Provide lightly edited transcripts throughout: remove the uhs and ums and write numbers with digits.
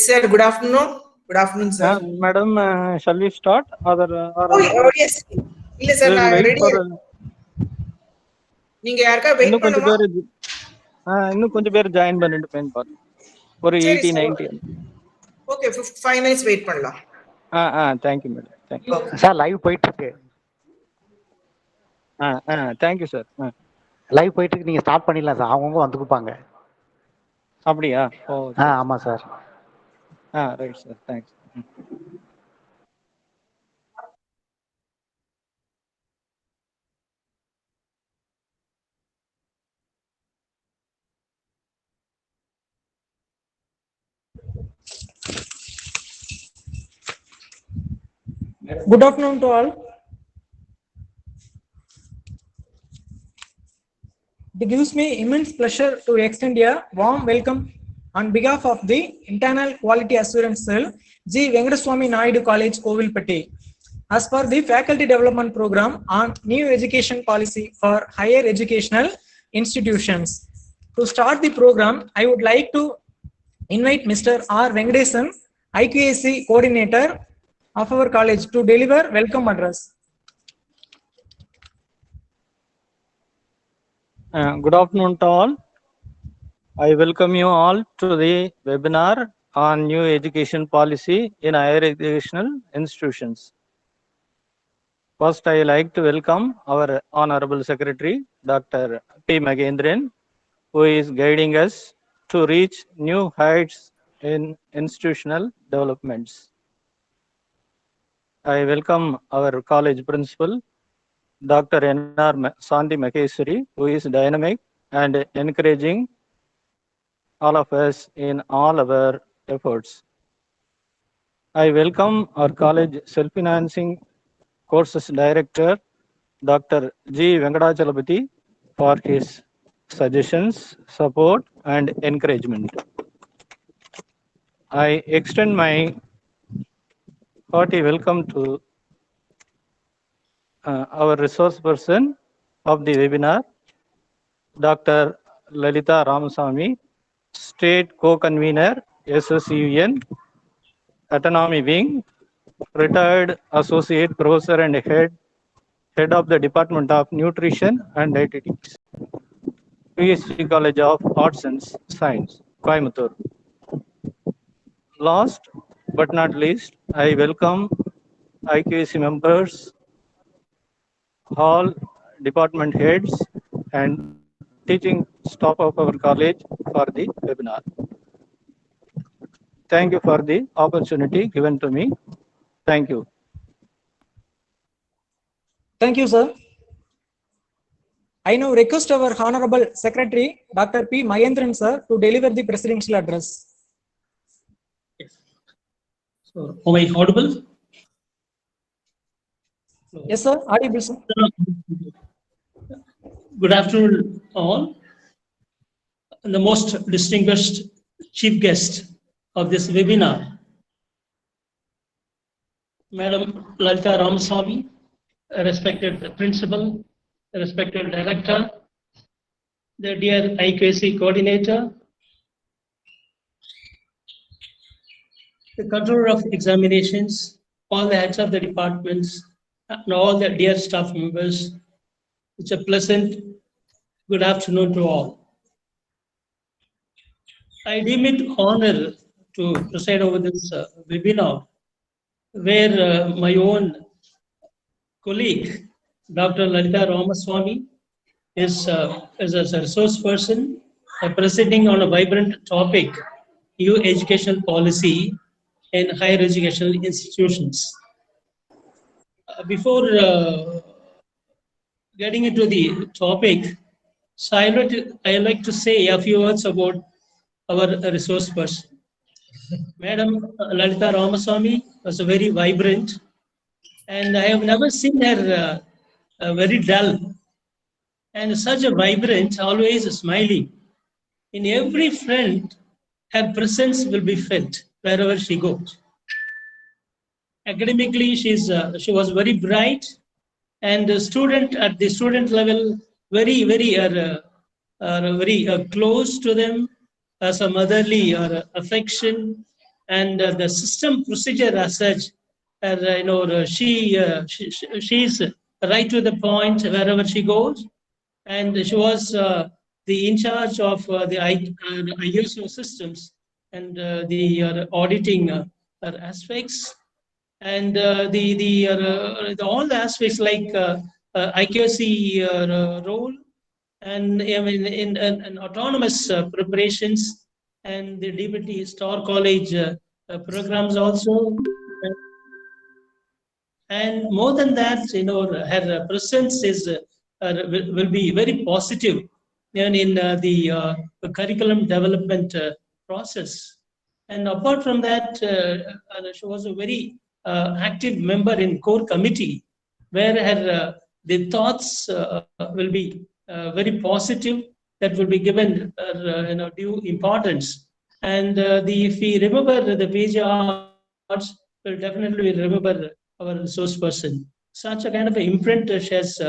sir. Good afternoon. Good afternoon, sir. Madam, shall we start? Yes. இல்ல sir, நான் ready. நீங்க யாருக்கா wait பண்ணுமா? இன்னும் கொஞ்சம் பேர் ஜாயின் பண்ணிட்டு போய் பாருங்க. ஒரு 80 90. ஓகே, 5 minutes வெயிட் பண்ணலாம். thank you madam. Thank you. Sir live போயிட்டு இருக்கு. thank you sir. லைவ் போயிட்டு இருக்கு, நீங்க ஸ்டார்ட் பண்ணிடலாம் சார். அவங்கவுங்க வந்துக்குப்பாங்க. அப்படியா? ஆமா sir. Right sir, thanks. Good afternoon to all. It gives me immense pleasure to extend a warm welcome on behalf of the Internal Quality Assurance Cell, G.Venkataswamy College, Kovilpatti. As per the Faculty Development Program on New Education Policy for Higher Educational Institutions. To start the program, I would like to invite Mr. R. Venkatesan, IQAC Coordinator of our college, to deliver welcome address. Good afternoon to all. I welcome you all to the webinar on new education policy in higher educational institutions. First, I like to welcome our Honorable Secretary, Dr. P. Magendran, who is guiding us to reach new heights in institutional developments. I welcome our college principal, Dr. N.R. Sandhi Maheshwari, who is dynamic and encouraging all of us in all our efforts. I welcome our college self-financing courses director, Dr. G.Venkataswamy, for his suggestions, support, and encouragement. I extend my hearty welcome to our resource person of the webinar, Dr. Lalita Ramaswamy, State Co-Convener, SSUN, Autonomy Wing, retired Associate Professor and Head of the Department of Nutrition and Dietetics, PhD College of Arts and Science, Coimbatore. Last but not least, I welcome IQAC members, all department heads, and teaching staff of our college for the webinar. Thank you for the opportunity given to me. Thank you. Thank you, sir. I now request our Honorable Secretary, Dr. P. Mahendran, sir, to deliver the presidential address. Yes. So, am I audible? Yes, sir. Audible, sir. Good afternoon, all. The most distinguished chief guest of this webinar, Madam Lalita Ramaswamy, a respected principal, a respected director, the dear IQAC coordinator, the controller of examinations, all the heads of the departments, and all the dear staff members. It's a pleasant good afternoon to all. I deem it honor to preside over this webinar, where my own colleague, Dr. Lalita Ramaswamy, is a resource person presenting on a vibrant topic, new education policy in higher educational institutions. Before getting into the topic, so I like to say a few words about our resource person. Madam Lalita Ramaswamy was very vibrant, and I have never seen her very dull. And such a vibrant, always smiling. In every front, her presence will be felt wherever she goes. Academically, she was very bright, and the student at the student level, very close to them, as a motherly affection, and the system procedure as such, she's right to the point wherever she goes, and she was the in charge of the ISO systems and the auditing aspects, and all the aspects like IQAC role, and I mean in autonomous preparations, and the DBT Star College programs also. And more than that, her presence is will be very positive in the curriculum development process. And apart from that, she was a very active member in core committee, where her the thoughts will be very positive, that will be given due importance. And if we remember the PG Arts, will definitely remember our resource person. Such a kind of imprint she has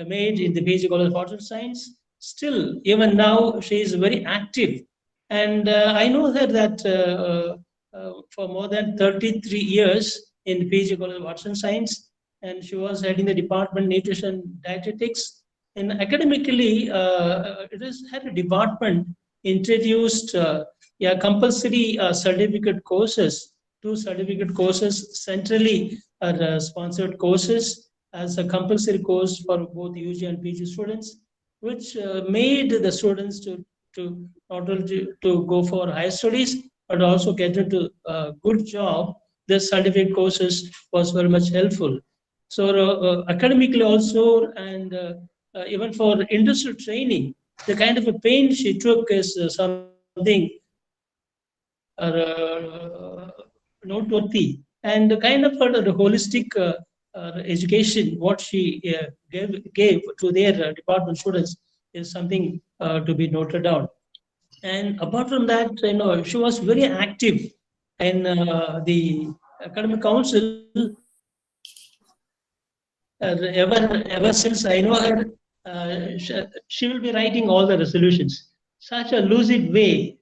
made in the PG College of Arts and Science. Still, even now, she is very active. And I know her that for more than 33 years in PG College of Arts and Science, and she was heading the department Nutrition Dietetics. And academically, it is her department introduced compulsory certificate courses, 2 certificate courses, centrally sponsored courses as a compulsory course for both UG and PG students, which made the students to not only to go for higher studies, but also get into a good job. This certificate courses was very much helpful. So academically also, and even for industrial training, the kind of a pain she took is something noteworthy, and the kind of the holistic education what she gave to their department students is something to be noted down. And apart from that, she was very active in the academic council. Ever since I know her, she will be writing all the resolutions. Such a lucid way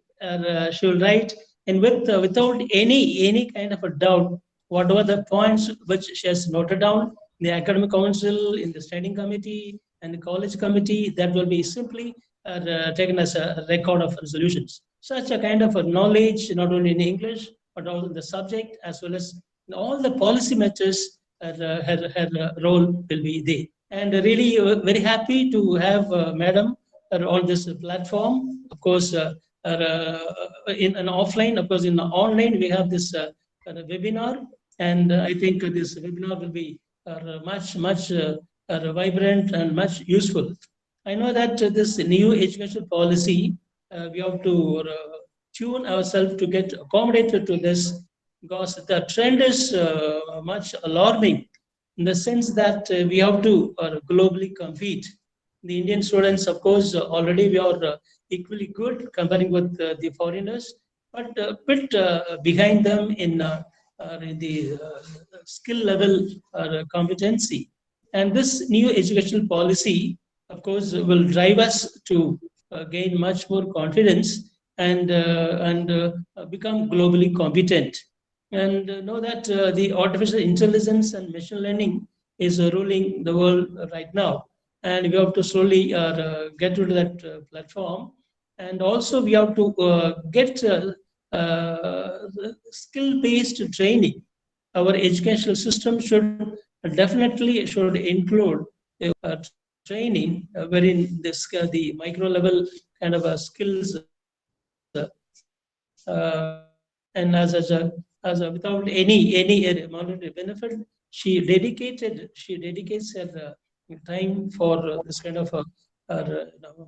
she will write, and without any kind of a doubt, whatever the points which she has noted down, the academic council, in the standing committee, and the college committee, that will be simply taken as a record of resolutions. Such a kind of a knowledge, not only in English, but also in the subject, as well as in all the policy matters, her role will be there. And really very happy to have Madam on this platform. Of course, in an offline, of course, in the online, we have this webinar, and I think this webinar will be much vibrant and much useful. I know that this new educational policy, we have to tune ourselves to get accommodated to this, because the trend is much alarming, in the sense that we have to globally compete. The Indian students, of course, already we are equally good comparing with the foreigners, but a bit behind them in the skill level competency. And this new educational policy, of course, will drive us to gain much more confidence and become globally competent. And know that the artificial intelligence and machine learning is ruling the world right now. And we have to slowly get to that platform. And also we have to get skill-based training. Our educational system should include training wherein the micro level kind of skills and as a without any monetary benefit, she dedicates her time for this kind of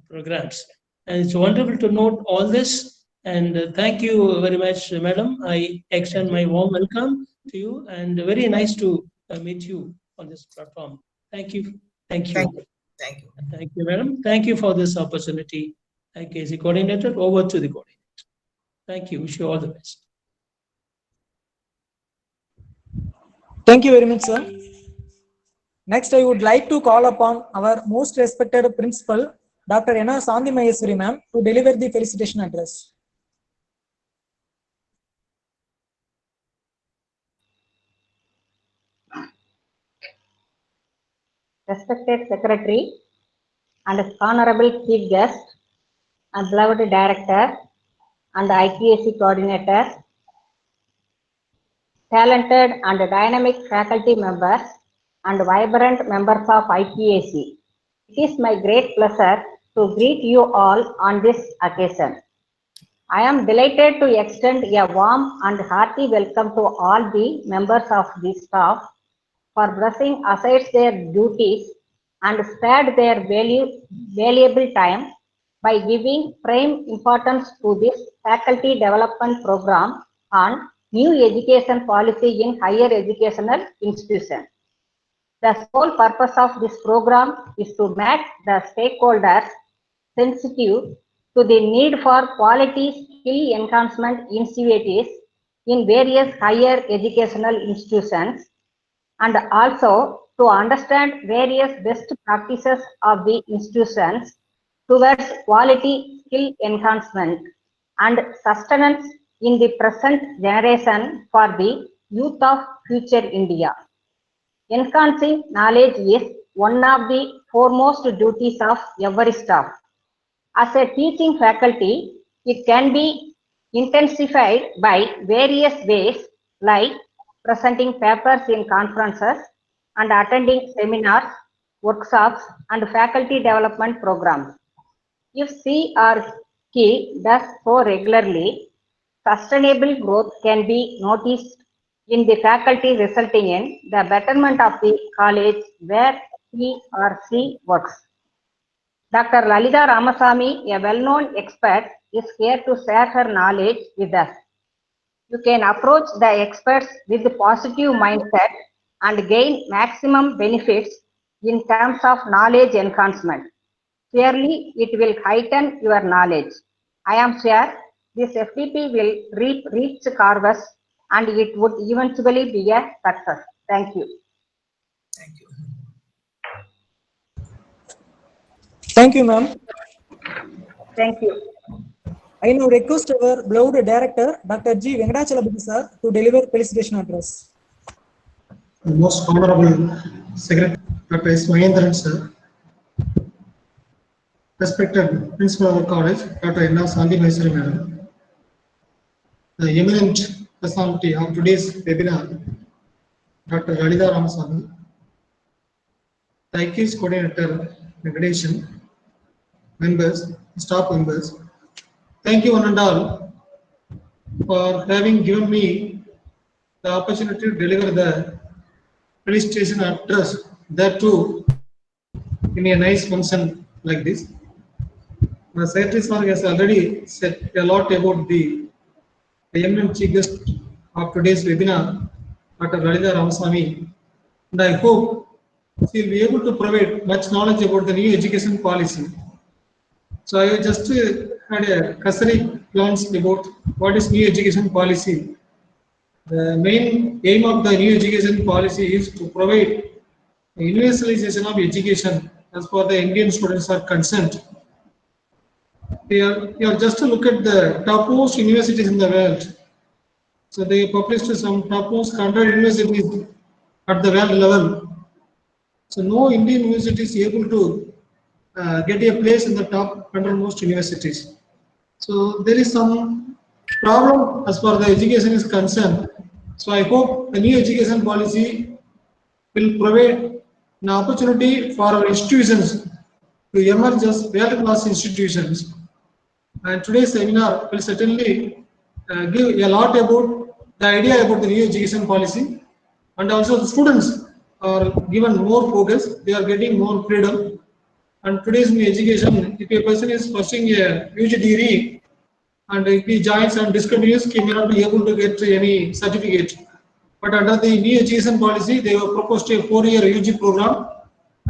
programs. And it's wonderful to note all this. And thank you very much, Madam. I extend my warm welcome to you, and very nice to meet you on this platform. Thank you. Thank you. Thank you. Thank you. Thank you, Madam. Thank you for this opportunity. IQAC coordinator, over to the coordinator. Thank you. Wish you all the best. Thank you very much, sir. Next, I would like to call upon our most respected principal, Dr. N. Sandhi Maheswari ma'am, to deliver the felicitation address. respected Secretary, and Honorable Chief Guest, and beloved Director, and IQAC Coordinator, talented and dynamic faculty members, and vibrant members of IQAC. It is my great pleasure to greet you all on this occasion. I am delighted to extend a warm and hearty welcome to all the members of the staff for brushing aside their duties and spared their valuable time by giving prime importance to this faculty development program on new education policy in higher educational institutions. The sole purpose of this program is to make the stakeholders sensitive to the need for quality skill enhancement initiatives in various higher educational institutions, and also to understand various best practices of the institutions towards quality skill enhancement and sustenance in the present generation for the youth of future India. Enhancing knowledge is one of the foremost duties of every staff. As a teaching faculty, it can be intensified by various ways like presenting papers in conferences and attending seminars, workshops, and faculty development programs. If C or K does so regularly, sustainable growth can be noticed in the faculty, resulting in the betterment of the college where he or she works. Dr. Lalita Ramasamy, a well-known expert, is here to share her knowledge with us. You can approach the experts with a positive mindset and gain maximum benefits in terms of knowledge enhancement. Surely, it will heighten your knowledge. I am sure this FDP will reap rich harvest and it would eventually be a success. Thank you. Thank you. Thank you, ma'am. Thank you. I now request our beloved director, Dr. G.Venkataswamy sir, to deliver felicitation address. The most honorable Secretary, Dr. S. Mahendran sir, respected Principal of our college, Dr. N. Sandhi Maisari madam, the eminent personality of today's webinar, Dr. Lalita Ramasamy, the IQAC Coordinator, Venkateshan, members, staff members, thank you one and all for having given me the opportunity to deliver the felicitation address, that too in a nice function like this. My secretary sir has already said a lot about the eminent chief guest of today's webinar, Dr. Lalita Ramasamy, and I hope she will be able to provide much knowledge about the new education policy. So I just had a cursory glance about what is new education policy. The main aim of the new education policy is to provide universalization of education as far as the Indian students are concerned. You are just to look at the topmost universities in the world. So they published some topmost 100 universities at the world level. So no Indian university is able to get a place in the top 100 most universities. So there is some problem as far as the education is concerned. So I hope the new education policy will provide an opportunity for our institutions to emerge as world-class institutions. And today's seminar will certainly give a lot about the idea about the new education policy, and also the students are given more focus, they are getting more freedom. And today's new education, if a person is pursuing a UG degree and if he joins and discontinues, he may not be able to get any certificate. But under the new education policy, they have proposed a 4-year UG program.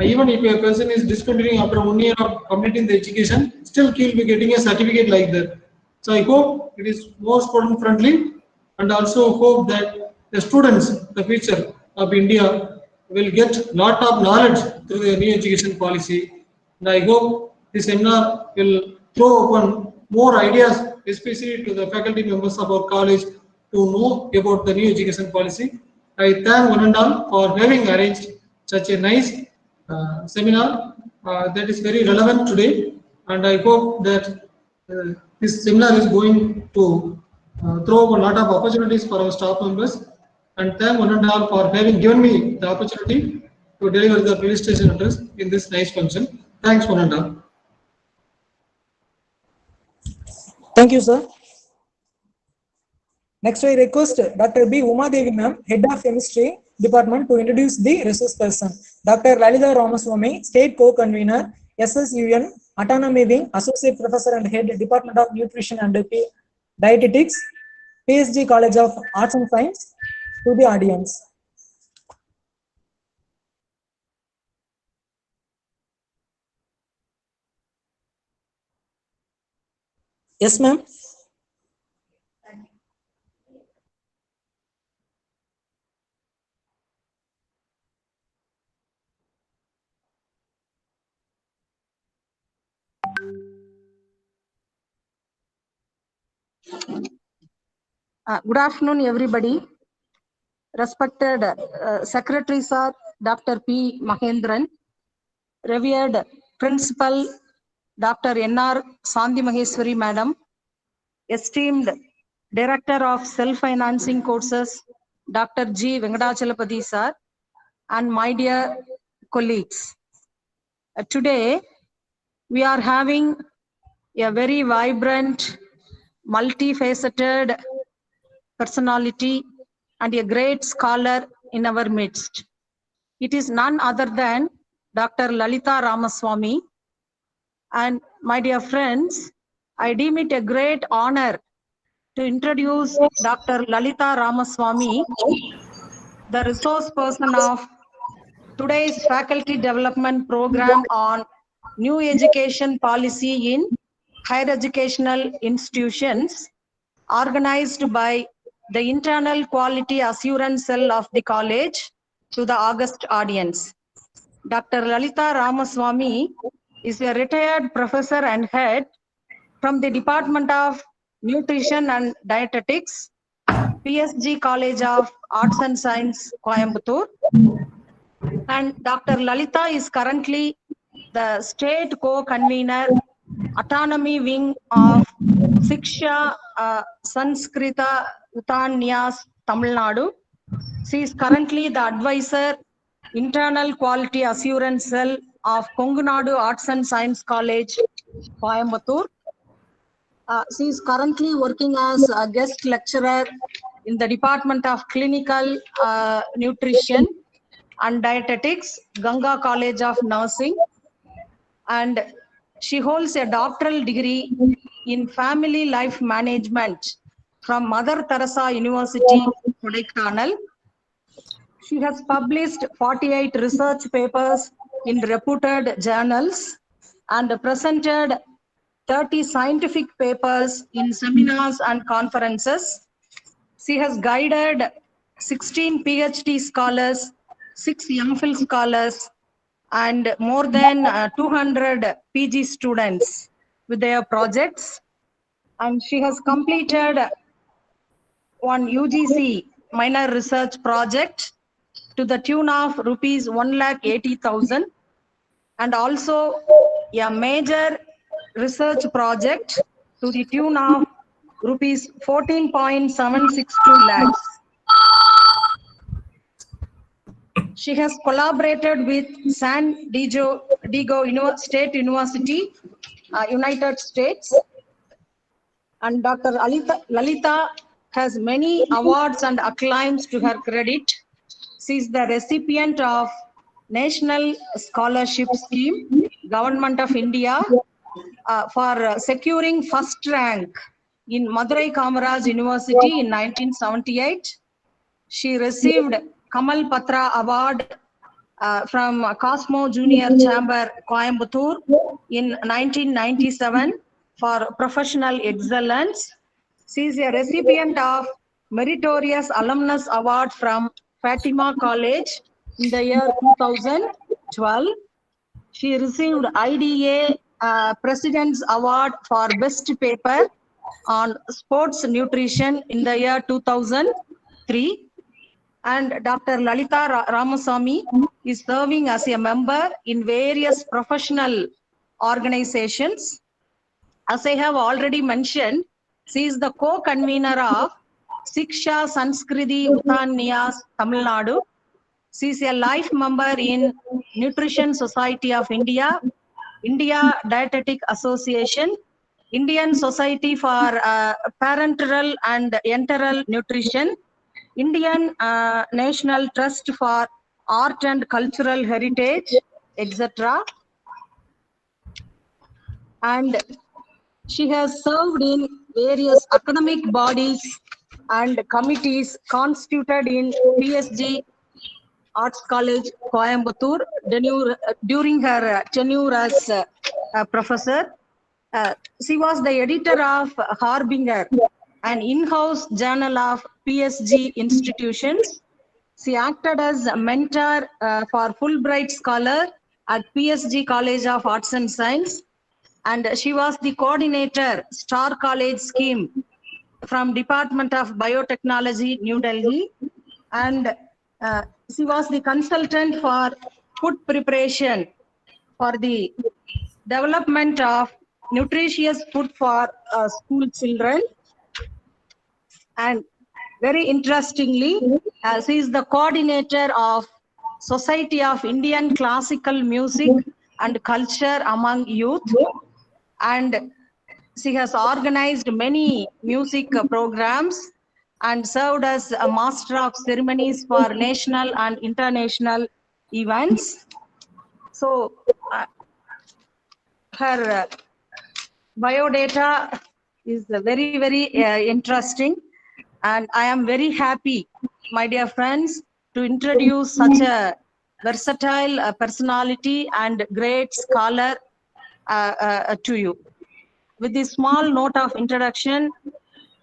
Even if a person is discontinuing after 1 year of completing the education, still he will be getting a certificate like that. So I hope it is more student friendly, and also hope that the students, the future of India, will get lot of knowledge through the new education policy. And I hope this seminar will throw open more ideas, especially to the faculty members of our college, to know about the new education policy. I thank one and all for having arranged such a nice seminar that is very relevant today, and I hope that this seminar is going to throw up a lot of opportunities for our staff members. And thank one and all for having given me the opportunity to deliver the presentation address in this nice function. Thanks one and all. Thank you, sir. Next, I request Dr. B. Uma Devi ma'am, Head of Chemistry Department, to introduce the resource person. Dr. Lalita Ramaswamy, State Co-Convener, SSUN, Autonomy Wing, Associate Professor and Head, Department of Nutrition and Dietetics, PSG College of Arts and Science, to the audience. Yes, ma'am. Good afternoon, everybody. Respected Secretary Sir Dr. P. Mahendran, revered Principal Dr. N.R. Sandhi Maheswari Madam, esteemed Director of Self-Financing Courses Dr. G.Venkataswamy Sir, and my dear colleagues. Today, we are having a very vibrant, multifaceted personality and a great scholar in our midst. It is none other than Dr. Lalita Ramaswamy. And my dear friends, I deem it a great honor to introduce Dr. Lalita Ramaswamy, the resource person of today's faculty development program on new education policy in higher educational institutions, organized by the internal quality assurance cell of the college to the August audience. Dr. Lalita Ramaswamy is a retired professor and head from the Department of Nutrition and Dietetics, PSG College of Arts and Science, Coimbatore. And Dr. Lalita is currently the state co-convener, autonomy wing of Siksha Sanskrita Utanyas, Tamil Nadu. She is currently the advisor, internal quality assurance cell of Kongunadu Arts and Science College, Coimbatore. She is currently working as a guest lecturer in the Department of Clinical Nutrition and Dietetics, Ganga College of Nursing. And she holds a doctoral degree in Family Life Management from Mother Teresa University, Kodaikanal. She has published 48 research papers in reputed journals and presented 30 scientific papers in seminars and conferences. She has guided 16 PhD scholars, 6 MPhil scholars, and more than 200 PG students with their projects. And she has completed one UGC minor research project to the tune of rupees 1,80,000, and also a major research project to the tune of rupees 14.762 lakhs. She has collaborated with San Diego State University, United States. And Dr. Lalita has many awards and acclaims to her credit. She is the recipient of National Scholarship Scheme, Government of India, for securing first rank in Madurai Kamaraj University in 1978. She received Kamal Patra Award from Cosmo Junior Chamber, Coimbatore in 1997 for professional excellence. She is a recipient of Meritorious Alumnus Award from Fatima College in the year 2012. She received IDA President's Award for Best Paper on Sports Nutrition in the year 2003. and Dr. Lalita Ramaswamy is serving as a member in various professional organizations. As I have already mentioned, she is the co-convener of Siksha Sanskriti Uttanyas Tamil Nadu. She is a life member in Nutrition Society of India, India Dietetic Association, Indian Society for Parenteral and Enteral Nutrition, Indian National Trust for Art and Cultural Heritage, etc. And she has served in various academic bodies and committees constituted in PSG Arts College, Coimbatore, during her tenure as professor. She was the editor of Harbinger, an in-house journal of PSG institutions. She acted as a mentor for Fulbright Scholar at PSG College of Arts and Science, and she was the coordinator, Star College Scheme from Department of Biotechnology, New Delhi, and she was the consultant for food preparation for the development of nutritious food for school children. And very interestingly, she is the coordinator of Society of Indian Classical Music and Culture among youth, and she has organized many music programs and served as a master of ceremonies for national and international events. So her biodata is very, very interesting, and I am very happy, my dear friends, to introduce such a versatile personality and great scholar to you. With this small note of introduction,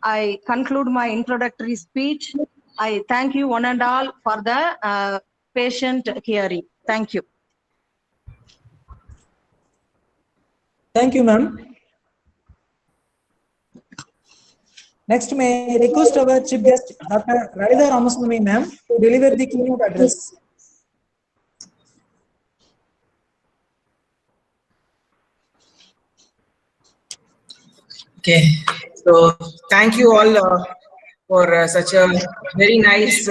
I conclude my introductory speech. I thank you one and all for the patient hearing. Thank you. Thank you, ma'am. Next, may I request our chief guest, Dr. Lalita Ramaswamy, ma'am, to deliver the keynote address. Okay, so thank you all for such a very nice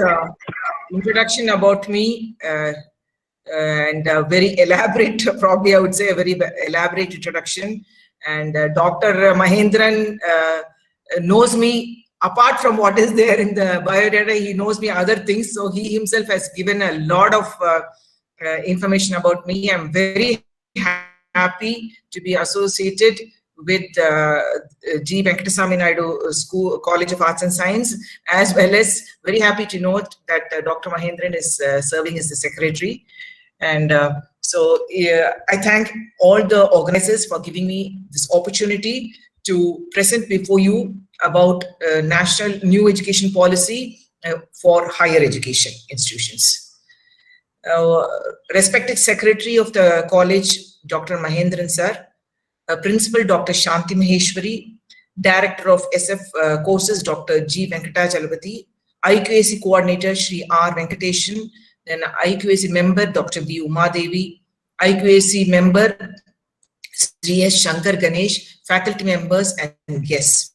introduction about me and very elaborate, probably I would say a very elaborate introduction. And Dr. Mahendran knows me apart from what is there in the biodata. He knows me other things, so he himself has given a lot of information about me. I'm very happy to be associated with G.Venkataswamy School, College of Arts and Science, as well as very happy to note that Dr. Mahendran is serving as the secretary. And so I thank all the organizers for giving me this opportunity to present before you about national new education policy for higher education institutions. Respected Secretary of the College, Dr. Mahendran sir, Principal Dr. Shanti Maheshwari, Director of SF Courses Dr. G.Venkataswamy, IQAC Coordinator Shri R. Venkateshan, then IQAC Member Dr. B. Umadevi, IQAC Member Sri S. Shankar Ganesh, faculty members and guests.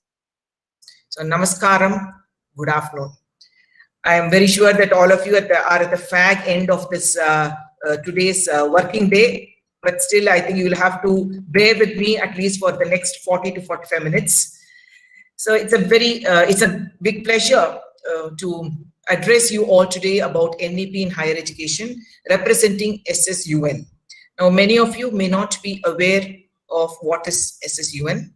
So Namaskaram, good afternoon. I am very sure that all of you are at the fag end of this today's working day. But still, I think you will have to bear with me at least for the next 40 to 45 minutes. So it's a big pleasure to address you all today about NEP in higher education, representing SSUN. Now, many of you may not be aware of what is SSUN.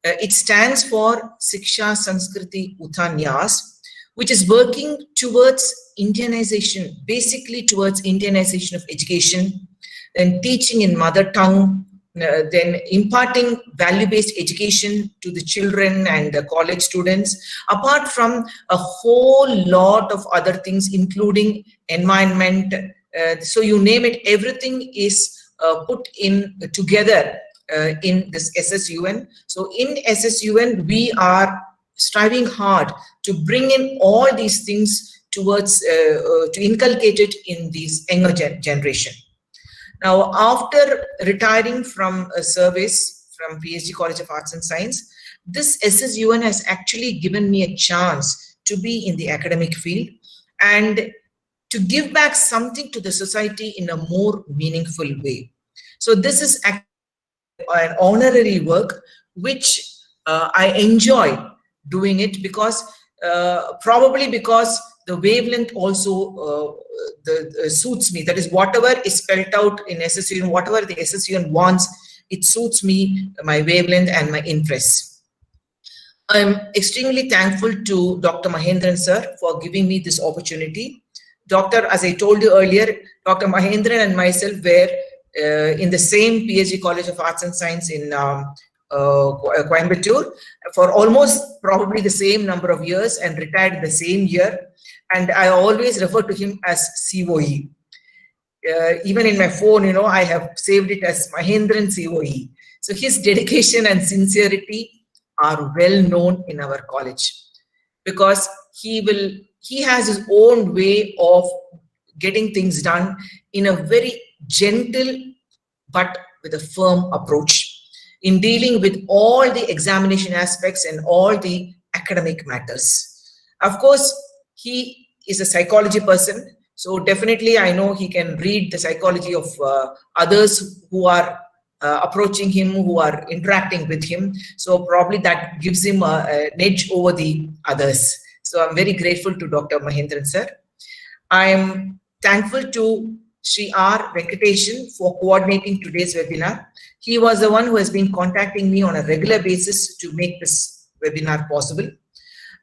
It stands for Siksha Sanskriti Uttanyas, which is working towards Indianization, basically towards Indianization of education, then teaching in mother tongue, then imparting value-based education to the children and the college students, apart from a whole lot of other things, including environment. So you name it, everything is put in together in this SSUN. So in SSUN, we are striving hard to bring in all these things towards to inculcate it in these younger generation. Now, after retiring from a service from PhD College of Arts and Science, this SSUN has actually given me a chance to be in the academic field and to give back something to the society in a more meaningful way. So this is an honorary work which I enjoy doing it, because probably because the wavelength also suits me. That is, whatever is spelled out in SSUN, whatever the SSUN wants, it suits me, my wavelength and my interests. I'm extremely thankful to Dr. Mahendran sir for giving me this opportunity. Doctor, as I told you earlier, Dr. Mahendran and myself were in the same PhD College of Arts and Science in Coimbatore for almost probably the same number of years and retired the same year. And I always refer to him as COE. Even in my phone, you know, I have saved it as Mahendran COE. So his dedication and sincerity are well known in our college, because he has his own way of getting things done in a very gentle but with a firm approach in dealing with all the examination aspects and all the academic matters. Of course, he is a psychology person, so definitely I know he can read the psychology of others who are approaching him, who are interacting with him. So probably that gives him an edge over the others. So I'm very grateful to Dr. Mahendran sir. I am thankful to Sri R. Venkatesan for coordinating today's webinar. He was the one who has been contacting me on a regular basis to make this webinar possible.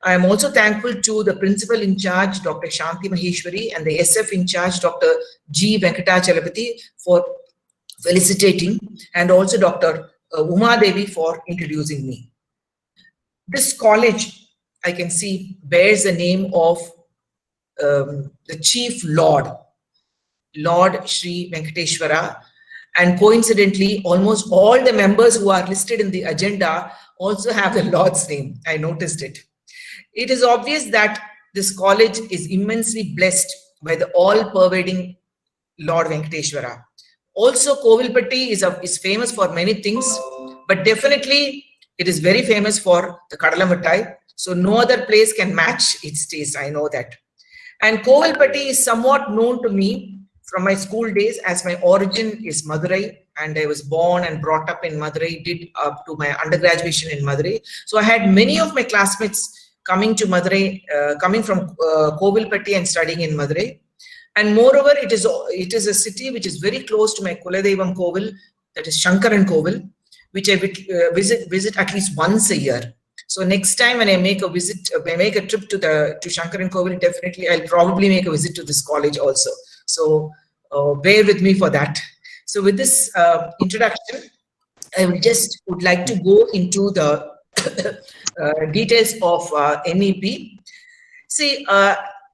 I am also thankful to the principal in charge, Dr. Shanti Maheshwari, and the SF in charge, Dr. G.Venkataswamy, for felicitating, and also Dr. Uma Devi for introducing me. This college, I can see, bears the name of the Chief Lord Sri Venkateshwara, and coincidentally, almost all the members who are listed in the agenda also have the Lord's name. I noticed it. It is obvious that this college is immensely blessed by the all-pervading Lord Venkateshwara. Also, Kovilpatti is famous for many things, but definitely it is very famous for the Kadalamittai. So no other place can match its taste, I know that. And Kovilpatti is somewhat known to me from my school days, as my origin is Madurai, and I was born and brought up in Madurai, did up to my undergraduation in Madurai. So I had many of my classmates coming to Madurai, coming from Kovilpatti and studying in Madurai. And moreover, it is a city which is very close to my Kuladevam Kovil, that is Shankaran Kovil, which I visit at least once a year. So next time when I make a visit, when I make a trip to Shankaran Kovil, definitely I'll probably make a visit to this college also. So bear with me for that. So with this introduction, I would like to go into the details of NEP. See,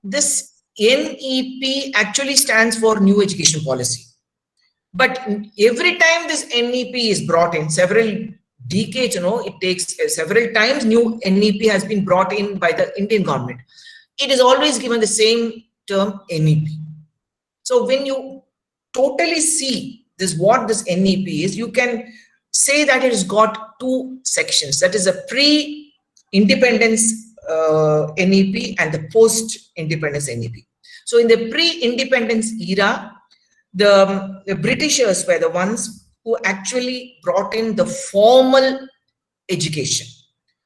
this NEP actually stands for New Education Policy. But every time this NEP is brought in, several decades, it takes several times new NEP has been brought in by the Indian government. It is always given the same term, NEP. So when you totally see what this NEP is, you can say that it has got two sections. That is a pre-independence NEP and the post-independence NEP. So in the pre-independence era, the Britishers were the ones who actually brought in the formal education.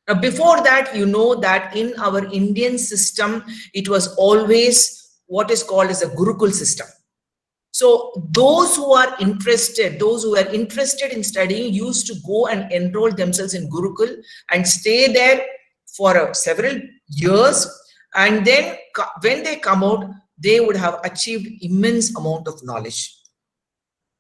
Now, before that, you know that in our Indian system, it was always what is called as a Gurukul system. So those who are interested in studying used to go and enroll themselves in Gurukul and stay there for several years. And then when they come out, they would have achieved immense amount of knowledge.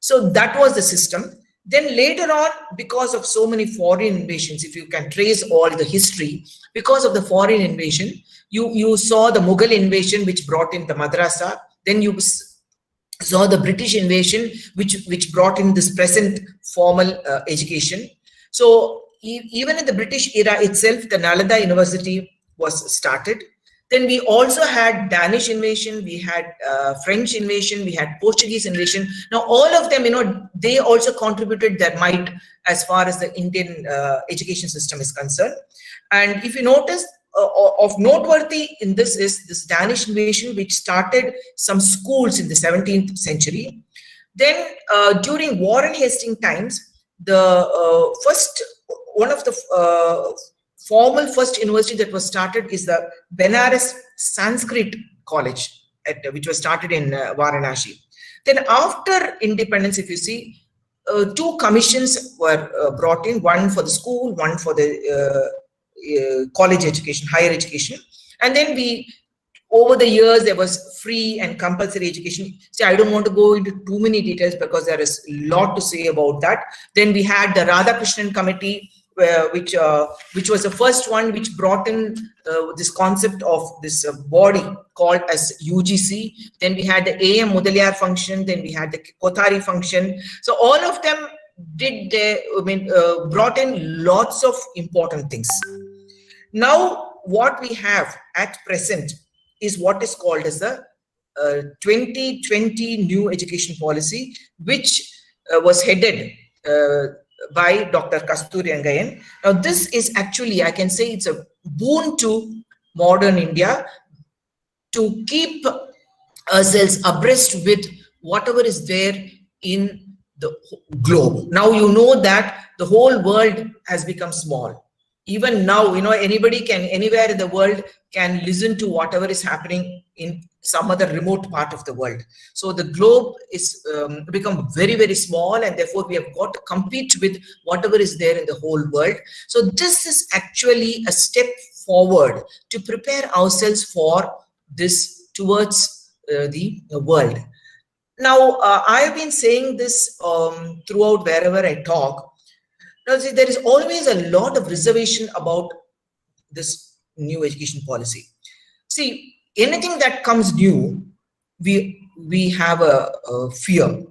So that was the system. Then later on, because of so many foreign invasions, if you can trace all the history, because of the foreign invasion, you saw the Mughal invasion, which brought in the madrasa. Then you saw the British invasion, which brought in this present formal education. So even in the British era itself, the Nalanda University was started. Then we also had Danish invasion, we had French invasion, we had Portuguese invasion. Now, all of them, they also contributed their might as far as the Indian education system is concerned. And if you notice, of noteworthy in this is this Danish invasion, which started some schools in the 17th century. Then during Warren Hastings times, one of the formal first university that was started is the Benares Sanskrit College, which was started in Varanasi. Then after independence, if you see, two commissions were brought in, one for the school, one for the college education, higher education. And then over the years, there was free and compulsory education. See, I don't want to go into too many details because there is a lot to say about that. Then we had the Radhakrishnan Committee, which was the first one which brought in this concept of this body called as UGC. Then we had the A.M. Mudaliar function. Then we had the Kothari function. So all of them brought in lots of important things. Now, what we have at present is what is called as the 2020 New Education Policy, which was headed by Dr. Kasturi Rangayan. Now, this is actually, I can say, it's a boon to modern India to keep ourselves abreast with whatever is there in the globe. Now, you know that the whole world has become small. Even now, anybody can, anywhere in the world can listen to whatever is happening in some other remote part of the world. So the globe is become very, very small, and therefore we have got to compete with whatever is there in the whole world. So this is actually a step forward to prepare ourselves for this towards the world. Now, I have been saying this throughout wherever I talk. Now, see, there is always a lot of reservation about this new education policy. See, anything that comes new, we have a fear.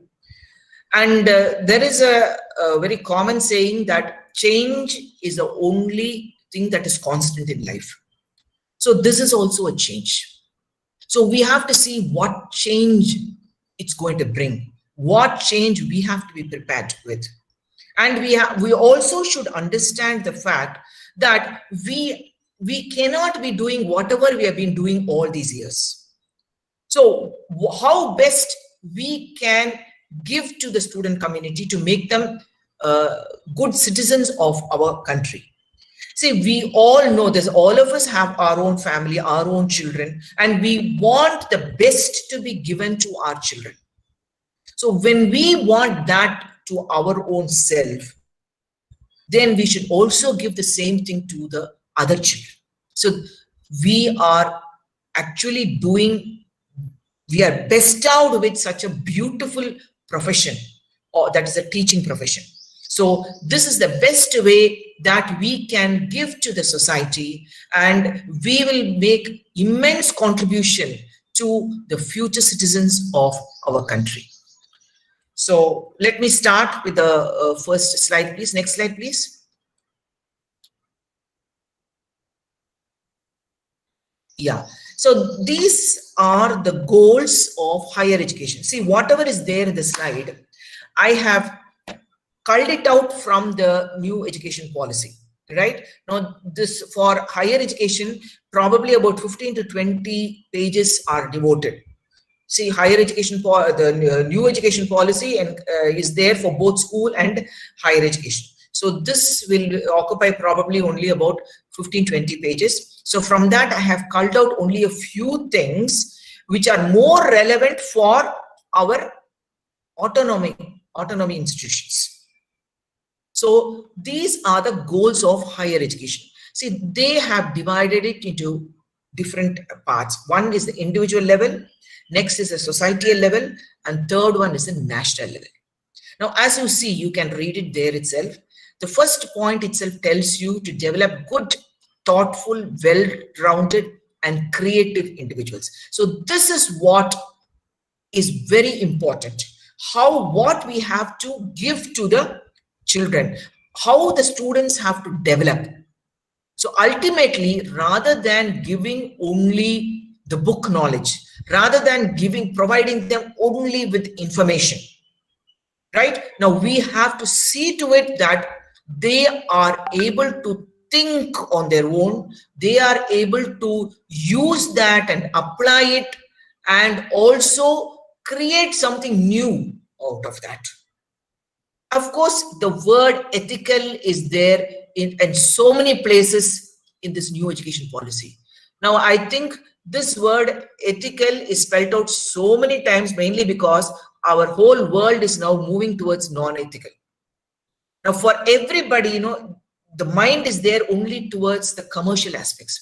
And there is a very common saying that change is the only thing that is constant in life. So this is also a change. So we have to see what change it's going to bring, what change we have to be prepared with. And we also should understand the fact that we cannot be doing whatever we have been doing all these years. So how best we can give to the student community to make them good citizens of our country. See, we all know this, all of us have our own family, our own children, and we want the best to be given to our children. So when we want that to our own self, then we should also give the same thing to the other children. So we are actually we are bestowed with such a beautiful profession, or that is a teaching profession. So this is the best way that we can give to the society, and we will make immense contribution to the future citizens of our country. So let me start with the first slide, please. Next slide, please. Yeah. So these are the goals of higher education. See, whatever is there in the slide, I have culled it out from the new education policy, right? Now, this for higher education, probably about 15 to 20 pages are devoted. See, higher education, the new education policy and is there for both school and higher education. So this will occupy probably only about 15-20 pages. So from that, I have culled out only a few things which are more relevant for our autonomy institutions. So these are the goals of higher education. See, they have divided it into different parts. One is the individual level. Next is a societal level, and third one is a national level. Now, as you see, you can read it there itself. The first point itself tells you to develop good, thoughtful, well-rounded, and creative individuals. So this is what is very important. What we have to give to the children, how the students have to develop. So ultimately, rather than giving only the book knowledge, rather than providing them only with information, right? Now we have to see to it that they are able to think on their own, they are able to use that and apply it, and also create something new out of that. Of course, the word ethical is there in so many places in this new education policy. Now, I think this word ethical is spelled out so many times, mainly because our whole world is now moving towards non-ethical. Now, for everybody, the mind is there only towards the commercial aspects.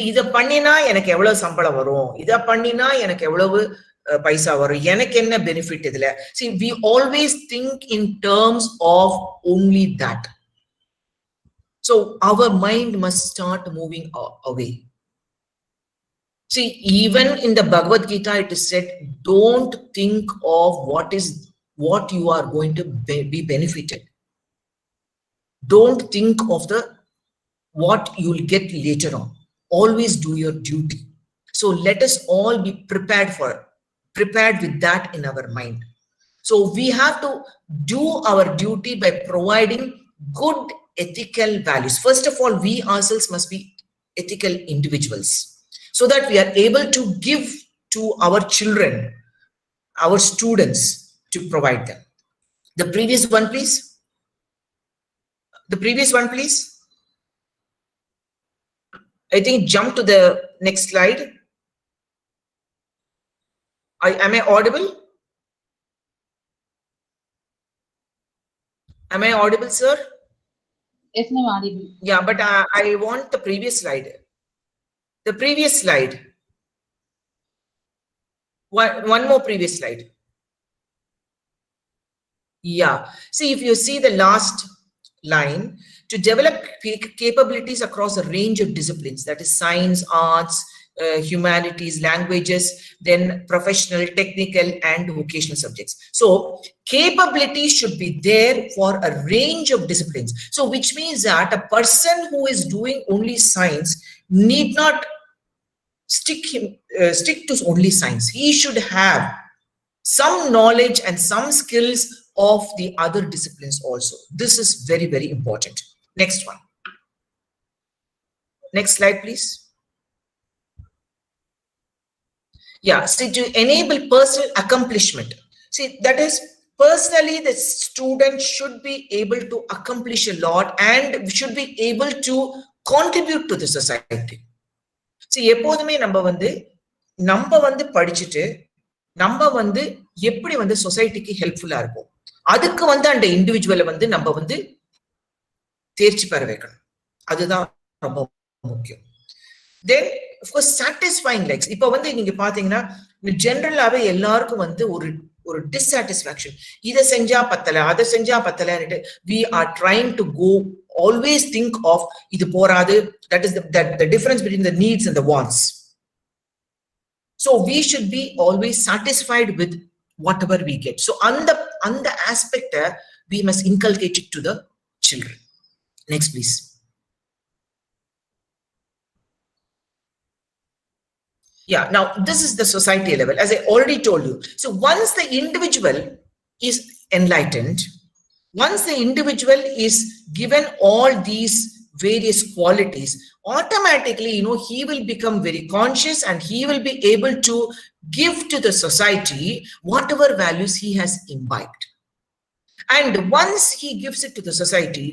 இத பண்ணினா எனக்கு எவ்வளவு சம்பளம் வரும், இத பண்ணினா எனக்கு எவ்வளவு பைசா வரும், எனக்கு என்ன பெனிஃபிட் இதுல. See, we always think in terms of only that. So our mind must start moving away. See, even in the Bhagavad Gita it is said, don't think of what you are going to be benefited. Don't think of what you will get later on. Always do your duty. So let us all be prepared with that in our mind. So we have to do our duty by providing good ethical values. First of all, we ourselves must be ethical individuals, so that we are able to give to our children, our students, to provide them. The previous one, please. The previous one, please. I think jump to the next slide. Am I audible? Am I audible, sir? Yes, ma'am, audible. Yeah, but I want the previous slide. The previous slide. One more previous slide. Yeah. See, if you see the last line, to develop capabilities across a range of disciplines, that is science, arts, humanities, languages, then professional, technical, and vocational subjects. So capabilities should be there for a range of disciplines. So which means that a person who is doing only science need not stick to only science. He should have some knowledge and some skills of the other disciplines also. This is very, very important. Next one. Next slide, please. Yeah, see, to enable personal accomplishment. See, that is, personally, the student should be able to accomplish a lot and should be able to contribute to the society. See, எப்போதுமே நம்ம படிச்சிட்டு நம்ம எப்படி சொசைட்டிக்கு ஹெல்ப்ஃபுல்லா இருக்கும், அதுக்கு அந்த இண்டிவிஜுவலை நம்ம தேர்ச்சி பெற வைக்கணும். அதுதான் ரொம்ப முக்கியம். Then of course satisfying likes. இப்போ நீங்க பாத்தீங்கன்னா ஜெனரலாவே எல்லாருக்கும் ஒரு dissatisfaction. இத செஞ்சா பத்தல, அத செஞ்சா பத்தலன்னு we are trying to go always think of இது போராது. That is the difference between the needs and the wants. So we should be always satisfied with whatever we get. So on the aspect we must inculcate it to the children. Next, please. Yeah, now this is the society level, as I already told you. So once the individual is enlightened, once the individual is given all these various qualities, automatically, he will become very conscious and he will be able to give to the society whatever values he has imbibed. And once he gives it to the society,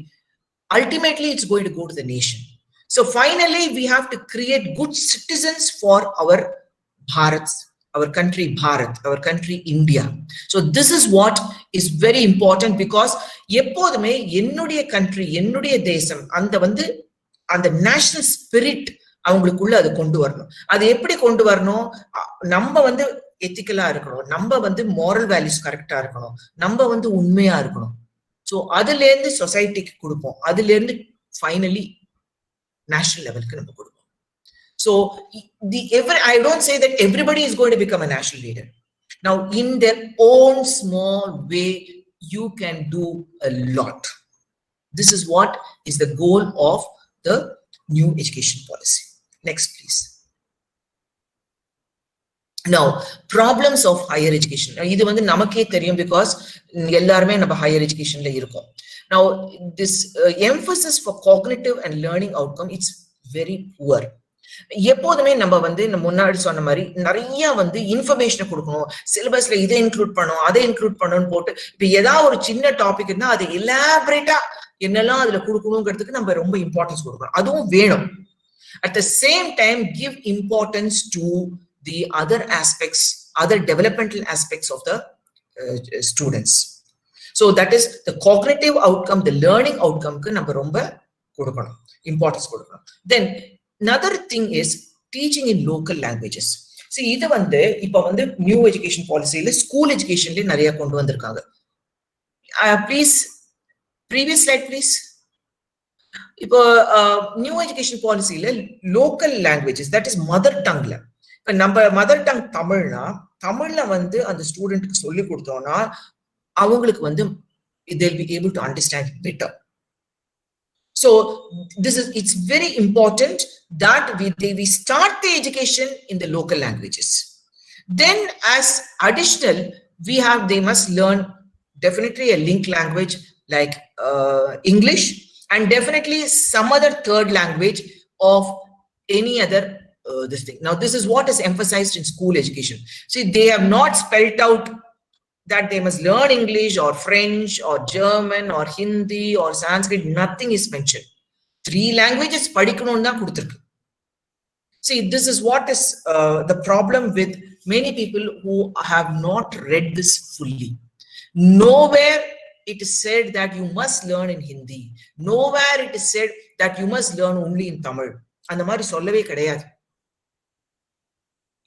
ultimately it's going to go to the nation. So finally, we have to create good citizens for our Bharats, our country Bharat, our country India. So this is what is very important, because எப்போதுமே என்னுடைய country, என்னுடைய தேசம், அந்த national spirit அவங்களுக்குள்ள அது கொண்டு வரணும். அது எப்படி கொண்டு வரணும்? நம்ம எத்திக்கலா இருக்கணும், நம்ம moral values கரெக்டா இருக்கணும், நம்ம உண்மையா இருக்கணும். So அதுல இருந்து சொசைட்டிக்கு கொடுப்போம், அதுல இருந்து finally national levelக்கு நம்ம கொடுப்போம். So I don't say that everybody is going to become a national leader. Now in their own small way you can do a lot. This is what is the goal of the new education policy. Next, please. Now, problems of higher education. இது வந்து நமக்கே தெரியும் because எல்லாருமே நம்ம higher educationல இருக்கோம். Now, this emphasis for cognitive and learning outcome, it's very poor. எப்போதுமே நம்ம வந்து முன்னாடி சொன்ன மாதிரி நிறைய வந்து இன்ஃபர்மேஷனை கொடுக்கணும், சிலபஸ்ல இதை இன்க்ளூட் பண்ணணும், அதை இன்க்ளூட் பண்ணணும்னு போட்டு இப்ப ஏதாவது ஒரு சின்ன டாபிக் இருந்தா அதை எலாபரேட்டா என்னெல்லாம் அதுல கொடுக்கணுங்கிறதுக்கு நம்ம ரொம்ப இம்பார்ட்டன்ஸ் கொடுக்கணும், அதுவும் வேணும். At the same time, give importance to the other aspects, other developmental aspects of the students. So that is the cognitive outcome, the learning outcome ku நம்ம ரொம்ப கொடுக்கணும், importance கொடுக்கணும். Then another thing is teaching in local languages. See, இது வந்து இப்ப வந்து new education பாலிசியில school எஜுகேஷன்ல நிறைய கொண்டு வந்திருக்காங்க. Please, previous slide please. இப்போ நியூ எஜுகேஷன் பாலிசியில local languages, that is mother டங்ல, இப்ப நம்ம மதர் டங் தமிழ்னா தமிழ்ல வந்து அந்த ஸ்டூடெண்ட்க்கு சொல்லி கொடுத்தோம்னா அவங்களுக்கு வந்து they'll be able to understand better. So it's very important that we start the education in the local languages. Then as additional, they must learn definitely a link language like English, and definitely some other third language of any other this thing. Now this is what is emphasized in school education. See, they have not spelled out that they must learn English or French or German or Hindi or Sanskrit. Nothing is mentioned. 3 languages padikkanum da kuduthirukku. See, this is what is the problem with many people who have not read this fully. Nowhere it is said that you must learn in Hindi. Nowhere it is said that you must learn only in Tamil. And the mari sollave kedaiyadhu.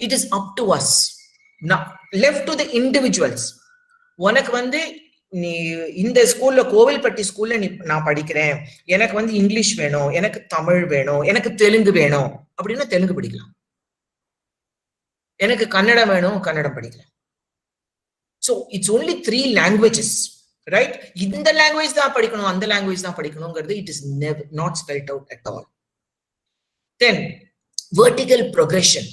It is up to us. Now, left to the individuals. உனக்கு வந்து நீ இந்த ஸ்கூல்ல கோவில்பட்டி ஸ்கூல்ல நான் படிக்கிறேன், எனக்கு வந்து இங்கிலீஷ் வேணும், எனக்கு தமிழ் வேணும், எனக்கு தெலுங்கு வேணும் அப்படின்னா தெலுங்கு படிக்கலாம், எனக்கு கன்னடம் வேணும் கன்னடம் படிக்கலாம். So it's only 3 languages, right? இந்த லாங்குவேஜ் தான் படிக்கணும், அந்த லாங்குவேஜ் தான் படிக்கணும்ங்கிறது it is never not spelled out at all. Then vertical progression.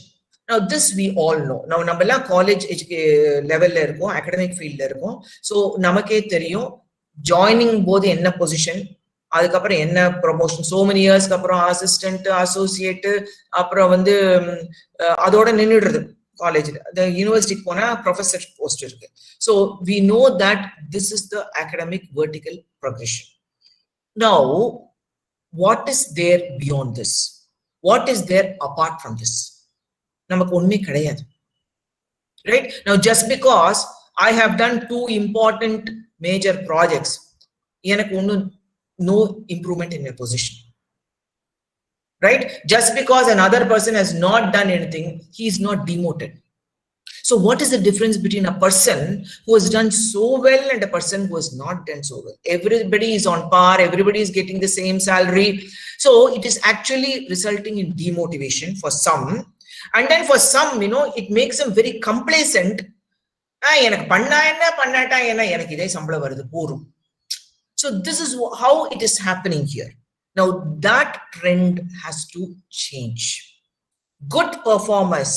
Now this we all know. Now நம்மள காலேஜ் லெவல்ல இருக்கோம், அகாடமிக் ஃபீல்ட்ல இருக்கோம். சோ நமக்கே தெரியும் ஜாயினிங் போது என்ன பொசிஷன், அதுக்கப்புறம் என்ன ப்ரொமோஷன், so many yearsக்கு அப்புறம் அசிஸ்டன்ட், அசோசியேட், அப்புறம் வந்து அதோட நின்னுடுறது காலேஜ்ல. the யூனிவர்சிட்டிக்கு போனா ப்ரொஃபசர் போஸ்ட் இருக்கு. So we know that this is the academic vertical progression. Now what is there beyond this? What is there apart from this? நமக்கு ஒண்ணுமே கிடையாது, right? Now just because I have done 2 important major projects, எனக்கு ஒன்னும் no improvement in my position, right? Just because another person has not done anything, he is not demoted. So what is the difference between a person who has done so well and a person who has not done so well? Everybody is on par, everybody is getting the same salary. So it is actually resulting in demotivation for some. And then for some, it makes them very complacent. எனக்கு பண்ணா என்ன பண்ணாட்டா என்ன, எனக்கு இதே சம்பளம் வருது போரும். So this is how it is happening here. Now that trend has to change. Good performers,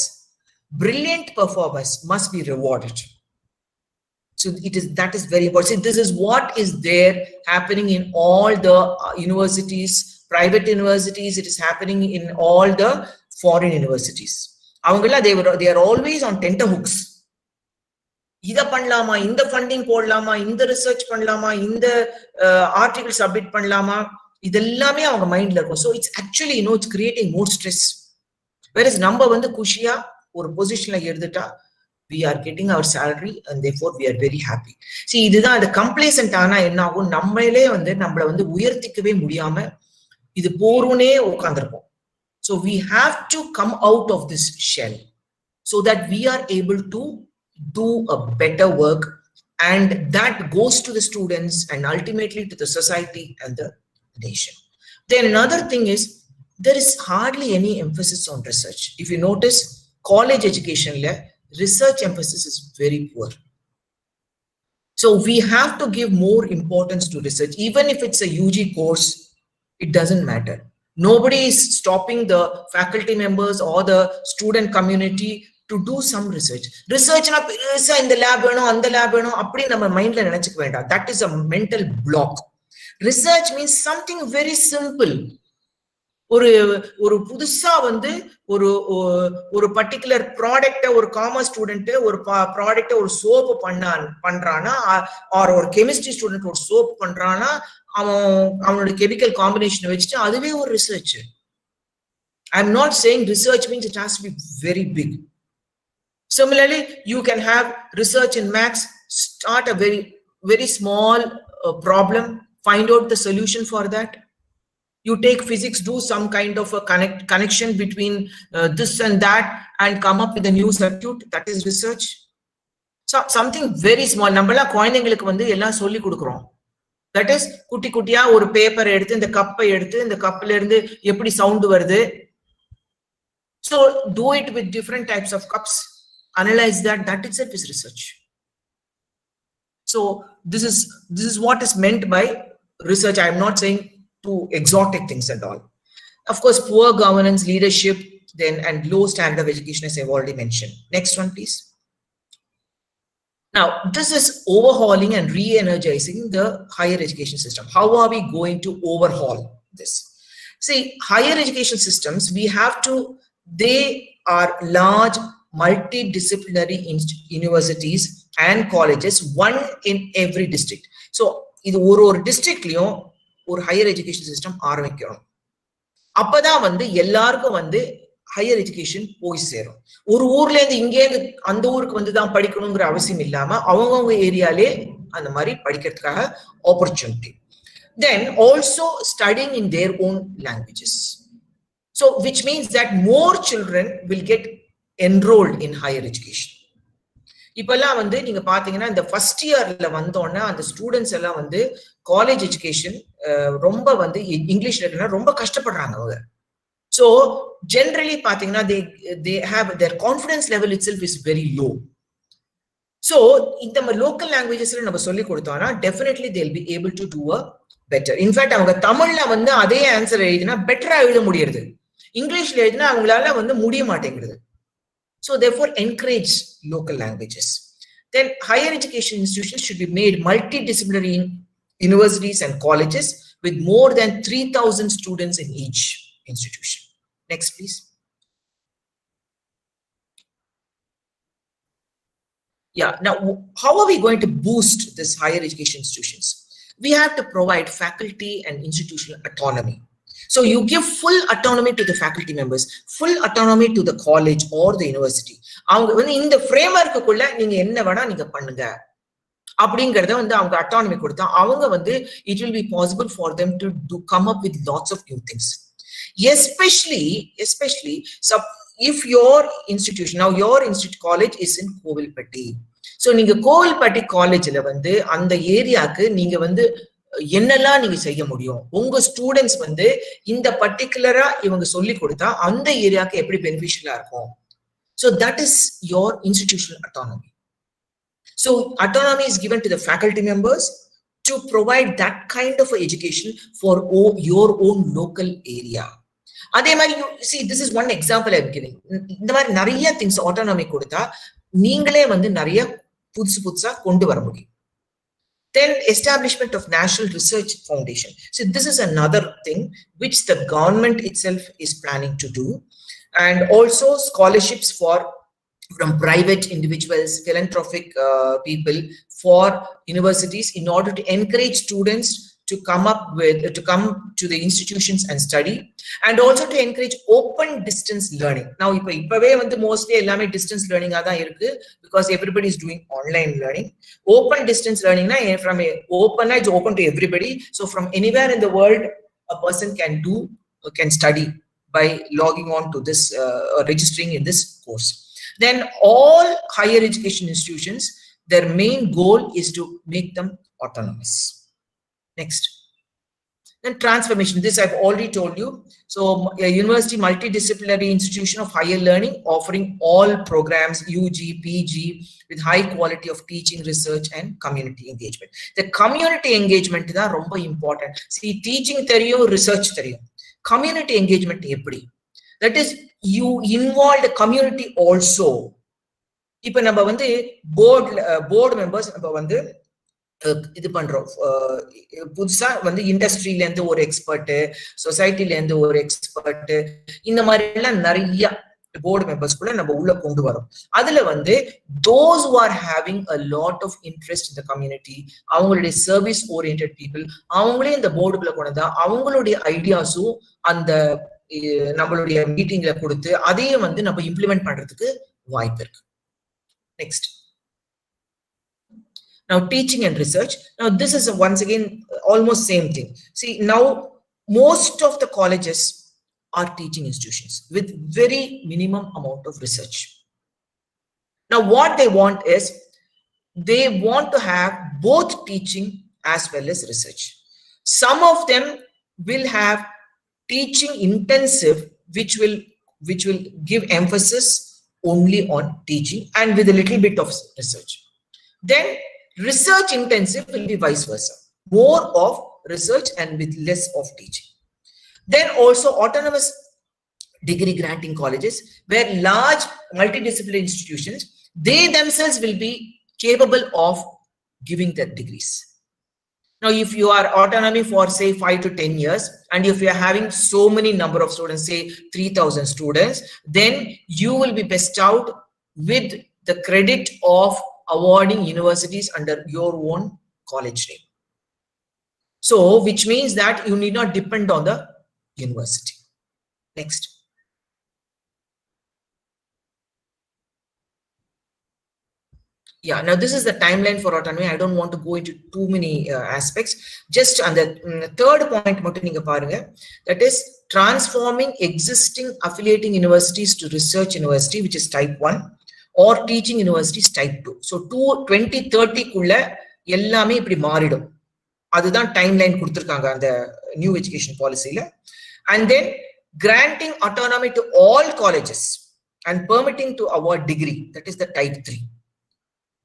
brilliant performers must be rewarded. So that is very important. See, this is what is there happening in all the universities, private universities. It is happening in all the foreign universities. அவங்கள they are always on tenterhooks. இத பண்ணலாமா, இந்த funding போடலாமா, இந்த research பண்ணலாமா, இந்த article submit பண்ணலாமா, இதெல்லாமே அவங்க மைண்ட்ல இருக்கும். So it's actually it's creating more stress. Whereas நம்ம வந்து குஷியா ஒரு பொசிஷன்ல எடுத்துட்டா we are getting our salary and therefore we are very happy. See, இதுதான் அந்த கம்ப்ளேசன்ட் ஆனா என்ன ஆகும், நம்மளே வந்து நம்மள வந்து உயர்த்திக்கவே முடியாம இது போறோனே உட்கார்ந்திருப்போம். So we have to come out of this shell so that we are able to do a better work, and that goes to the students and ultimately to the society and the nation. Then another thing is there is hardly any emphasis on research. If you notice, college education research emphasis is very poor. So we have to give more importance to research. Even if it's a UG course, it doesn't matter. Nobody is stopping the faculty members or the student community to do some research. Research na perisa in the lab veno and the lab veno appadi நம்ம மைண்ட்ல நினைச்சுக்க வேண்டாம். That is a mental block. Research means something very simple. ஒரு புதுசா வந்து ஒரு particular ப்ராடக்ட ஒரு commerce student ஒரு ப்ராடக்ட ஒரு சோப் பண்றானா ஆர் ஒரு கெமிஸ்ட்ரி ஸ்டூடெண்ட் ஒரு சோப் பண்றானா அவனோட கெமிக்கல் காம்பினேஷன் வச்சுட்டு அதுவே ஒரு research. I am not saying research means it has to be very big. Similarly, you can have research in maths, start a very small problem, find out the solution for that. You take physics, do some kind of a connection between this and that and come up with a new circuit. That is research. So something very small. நம்மளா குழந்தைங்களுக்கு வந்து எல்லாம் சொல்லி கொடுக்குறோம். That is குட்டி குட்டியா ஒரு paper எடுத்து இந்த கப்பை எடுத்து இந்த கப்ல இருந்து எப்படி சவுண்ட் வருது. So do it with different types of cups. Analyze that. That itself is research. So this is what is meant by research. I am not saying to exotic things and all. Of course, poor governance, leadership, then and low standard of education, as I've already mentioned. Next one, please. Now, this is overhauling and re-energizing the higher education system. How are we going to overhaul this? See, higher education systems, they are large multidisciplinary universities and colleges, one in every district. So, இது ஒரு டிஸ்ட்ரிக்ட்லயும் ஒரு higher education system ஆரம்பிக்கணும். அப்பதான் வந்து எல்லாருக்கும் வந்து higher education போய் சேரும். ஒரு ஊர்ல இருந்து இங்கே இருந்து அந்த ஊருக்கு வந்து தான் படிக்கணுங்கிற அவசியம் இல்லாம அவங்கவுங்க ஏரியாலே அந்த மாதிரி படிக்கிறதுக்காக opportunity. Then also studying in their own languages. So which means that more children will get enrolled in higher education. இப்பெல்லாம் வந்து நீங்க பாத்தீங்கன்னா இந்த ஃபர்ஸ்ட் இயர்ல வந்தோன்னா அந்த ஸ்டூடெண்ட்ஸ் எல்லாம் வந்து காலேஜ் எஜுகேஷன் ரொம்ப வந்து இங்கிலீஷ்ல இருக்குன்னா ரொம்ப கஷ்டப்படுறாங்க அவங்க. ஸோ ஜென்ரலி பாத்தீங்கன்னா they have their confidence level itself is very low. So இந்த லோக்கல் லாங்குவேஜஸ்ல நம்ம சொல்லி கொடுத்தோம்னா definitely they will be able to do a better. In fact அவங்க தமிழ்ல வந்து அதே ஆன்சர் எழுதினா பெட்டரா எழுத முடியாது. இங்கிலீஷ்ல எழுதினா அவங்களால வந்து முடிய மாட்டேங்குது. So therefore encourage local languages. Then higher education institutions should be made multidisciplinary universities and colleges with more than 3,000 students in each institution. Next, please. Yeah, now how are we going to boost this higher education institutions? We have to provide faculty and institutional autonomy. So you give full autonomy to the faculty members, full autonomy to the college or the university. அவங்க வந்து இந்த ஃப்ரேம்வொர்க்குள்ள நீங்க என்ன வேணா நீங்க பண்ணுங்க அப்படிங்கறத வந்து அவங்க அட்டானமி கொடுத்தா அவங்க வந்து it will be possible for them to come up with lots of new things. Especially if your institution, now your college is in Kovilpatti. So நீங்க கோவில்பட்டி காலேஜ்ல வந்து அந்த ஏரியாக்கு நீங்க வந்து என்னெல்லாம் நீங்க செய்ய முடியும், உங்க ஸ்டூடெண்ட்ஸ் வந்து இந்த பர்டிகுலரா இவங்க சொல்லி கொடுத்தா அந்த ஏரியாக்கு எப்படி பெனிஃபிஷியலா இருக்கும். So that is your institutional autonomy. So autonomy is given to the faculty members to provide that kind of education for your own local area. அதே மாதிரி you see, this is one example I'm giving. இந்த மாதிரி நிறைய things autonomy கொடுத்தா நீங்களே வந்து நிறைய புதுசா கொண்டு வர முடியும். Then establishment of National Research Foundation. So this is another thing which the government itself is planning to do, and also scholarships from private individuals, philanthropic people for universities in order to encourage students to come to the institutions and study, and also to encourage open distance learning. Now இப்பவே வந்து mostly எல்லாமே distance learning தான் இருக்கு because everybody is doing online learning. Open distance learning na from open, it's open to everybody, so from anywhere in the world a person can study by logging on to this registering in this course. Then all higher education institutions, their main goal is to make them autonomous. Next. Then transformation, this I've already told you. So a university multidisciplinary institution of higher learning offering all programs UG, PG with high quality of teaching, research and community engagement. The community engagement is ரொம்ப important. See, teaching theriyum, research theriyum. community engagement eppadi, that is you involve the community also. இப்ப நம்ம வந்து board members நம்ம வந்து இது பண்றோம், புதுசா வந்து இண்டஸ்ட்ரியில இருந்து ஒரு எக்ஸ்பர்ட், சொசைட்டில இருந்து ஒரு எக்ஸ்பர்ட், இந்த மாதிரி எல்லாம் நிறைய போர்டு மெம்பர்ஸ் கூட நம்ம உள்ள கொண்டு வரோம். அதுல வந்து those who are having a lot of interest in the community, அவங்களுடைய சர்வீஸ் ஓரியன்டட் பீப்புள், அவங்களே இந்த போர்டுக்குள்ள கொண்டதா அவங்களுடைய ஐடியாஸும் அந்த நம்மளுடைய மீட்டிங்ல கொடுத்து அதையும் வந்து நம்ம இம்ப்ளிமெண்ட் பண்றதுக்கு வாய்ப்பு இருக்கு. Next, now teaching and research. Now this is once again almost same thing. See, now most of the colleges are teaching institutions with very minimum amount of research. Now what they want is they want to have both teaching as well as research. Some of them will have teaching intensive, which will give emphasis only on teaching and with a little bit of research. Then research intensive will be vice versa, more of research and with less of teaching. Then also autonomous degree granting colleges, where large multidisciplinary institutions, they themselves will be capable of giving their degrees. Now, if you are autonomy for say 5 to 10 years, and if you are having so many number of students, say 3,000 students, then you will be best out with the credit of awarding universities under your own college name. So, which means that you need not depend on the university. Next. Yeah, now this is the timeline for autonomy. I don't want to go into too many aspects. Just on the third point, that is transforming existing affiliating universities to research university, which is type 1, or teaching universities type 2. So 2030 kulla ellame ipdi maaridum. அதுதான் timeline கொடுத்திருக்காங்க அந்த new education பாலிசில. And then granting autonomy to all colleges and permitting to award degree, that is the type 3.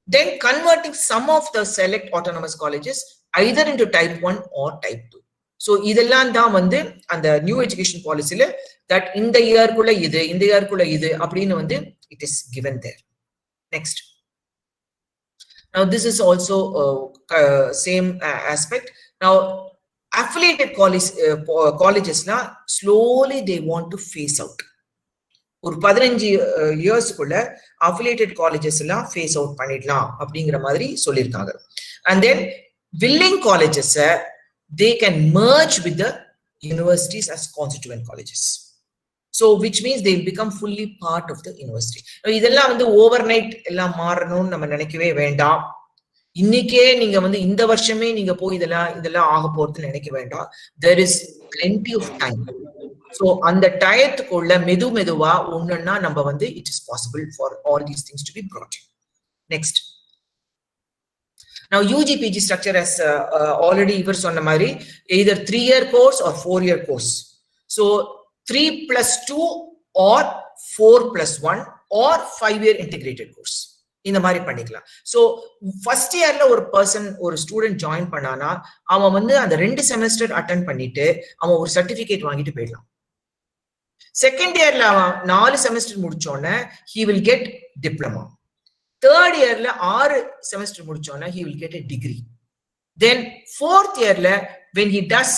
Then converting some of the select autonomous colleges either into type 1 or type 2. So இதெல்லாம் தான் வந்து அந்த new education பாலிசில that இந்த இயர்க்குள்ள இது, இந்த இயர்க்குள்ள இது அப்படின்னு வந்து it is given there. Next. Now this is also same aspect. Now affiliated colleges na slowly they want to phase out. ஒரு 15 இயர்ஸ்க்குள்ள affiliated colleges எல்லாம் phase out பண்ணிடலாம் அப்படிங்கிற மாதிரி சொல்லியிருக்காங்க. And then willing colleges they can merge with the universities as constituent colleges. So which means they will become fully part of the university. இதெல்லாம் வந்து overnight எல்லாம் மாறணும்னு நம்ம நினைக்கவே வேண்டாம். இன்னைக்கே நீங்க வந்து இந்த வருஷமே நீங்க போய் இதெல்லாம் ஆக போறதுன்னு நினைக்க வேண்டாம். There is plenty of time. So அந்த டயத்துக்குள்ள மெதுவா ஒண்ணுன்னா நம்ம வந்து it is possible for all these things to be brought in. Next. Now UG PG structure has already ivar sonna mari either 3-year course or 4-year course. So 3+2 or 4+1 or 5-year integrated course. இந்த மாதிரி பண்ணிக்கலாம். So first yearல ஒரு person ஒரு student join பண்ணானா அவன் வந்து அந்த 2 semester attend பண்ணிட்டு அவன் ஒரு சர்டிபிகேட் வாங்கிட்டு போயிடலாம். செகண்ட் இயர்ல அவன் 4 செமஸ்டர் முடிச்சோன்னே he will get diploma. Third இயர்ல 6 செமஸ்டர் முடிச்சோன்னே he will get a degree. Then fourth yearல when he does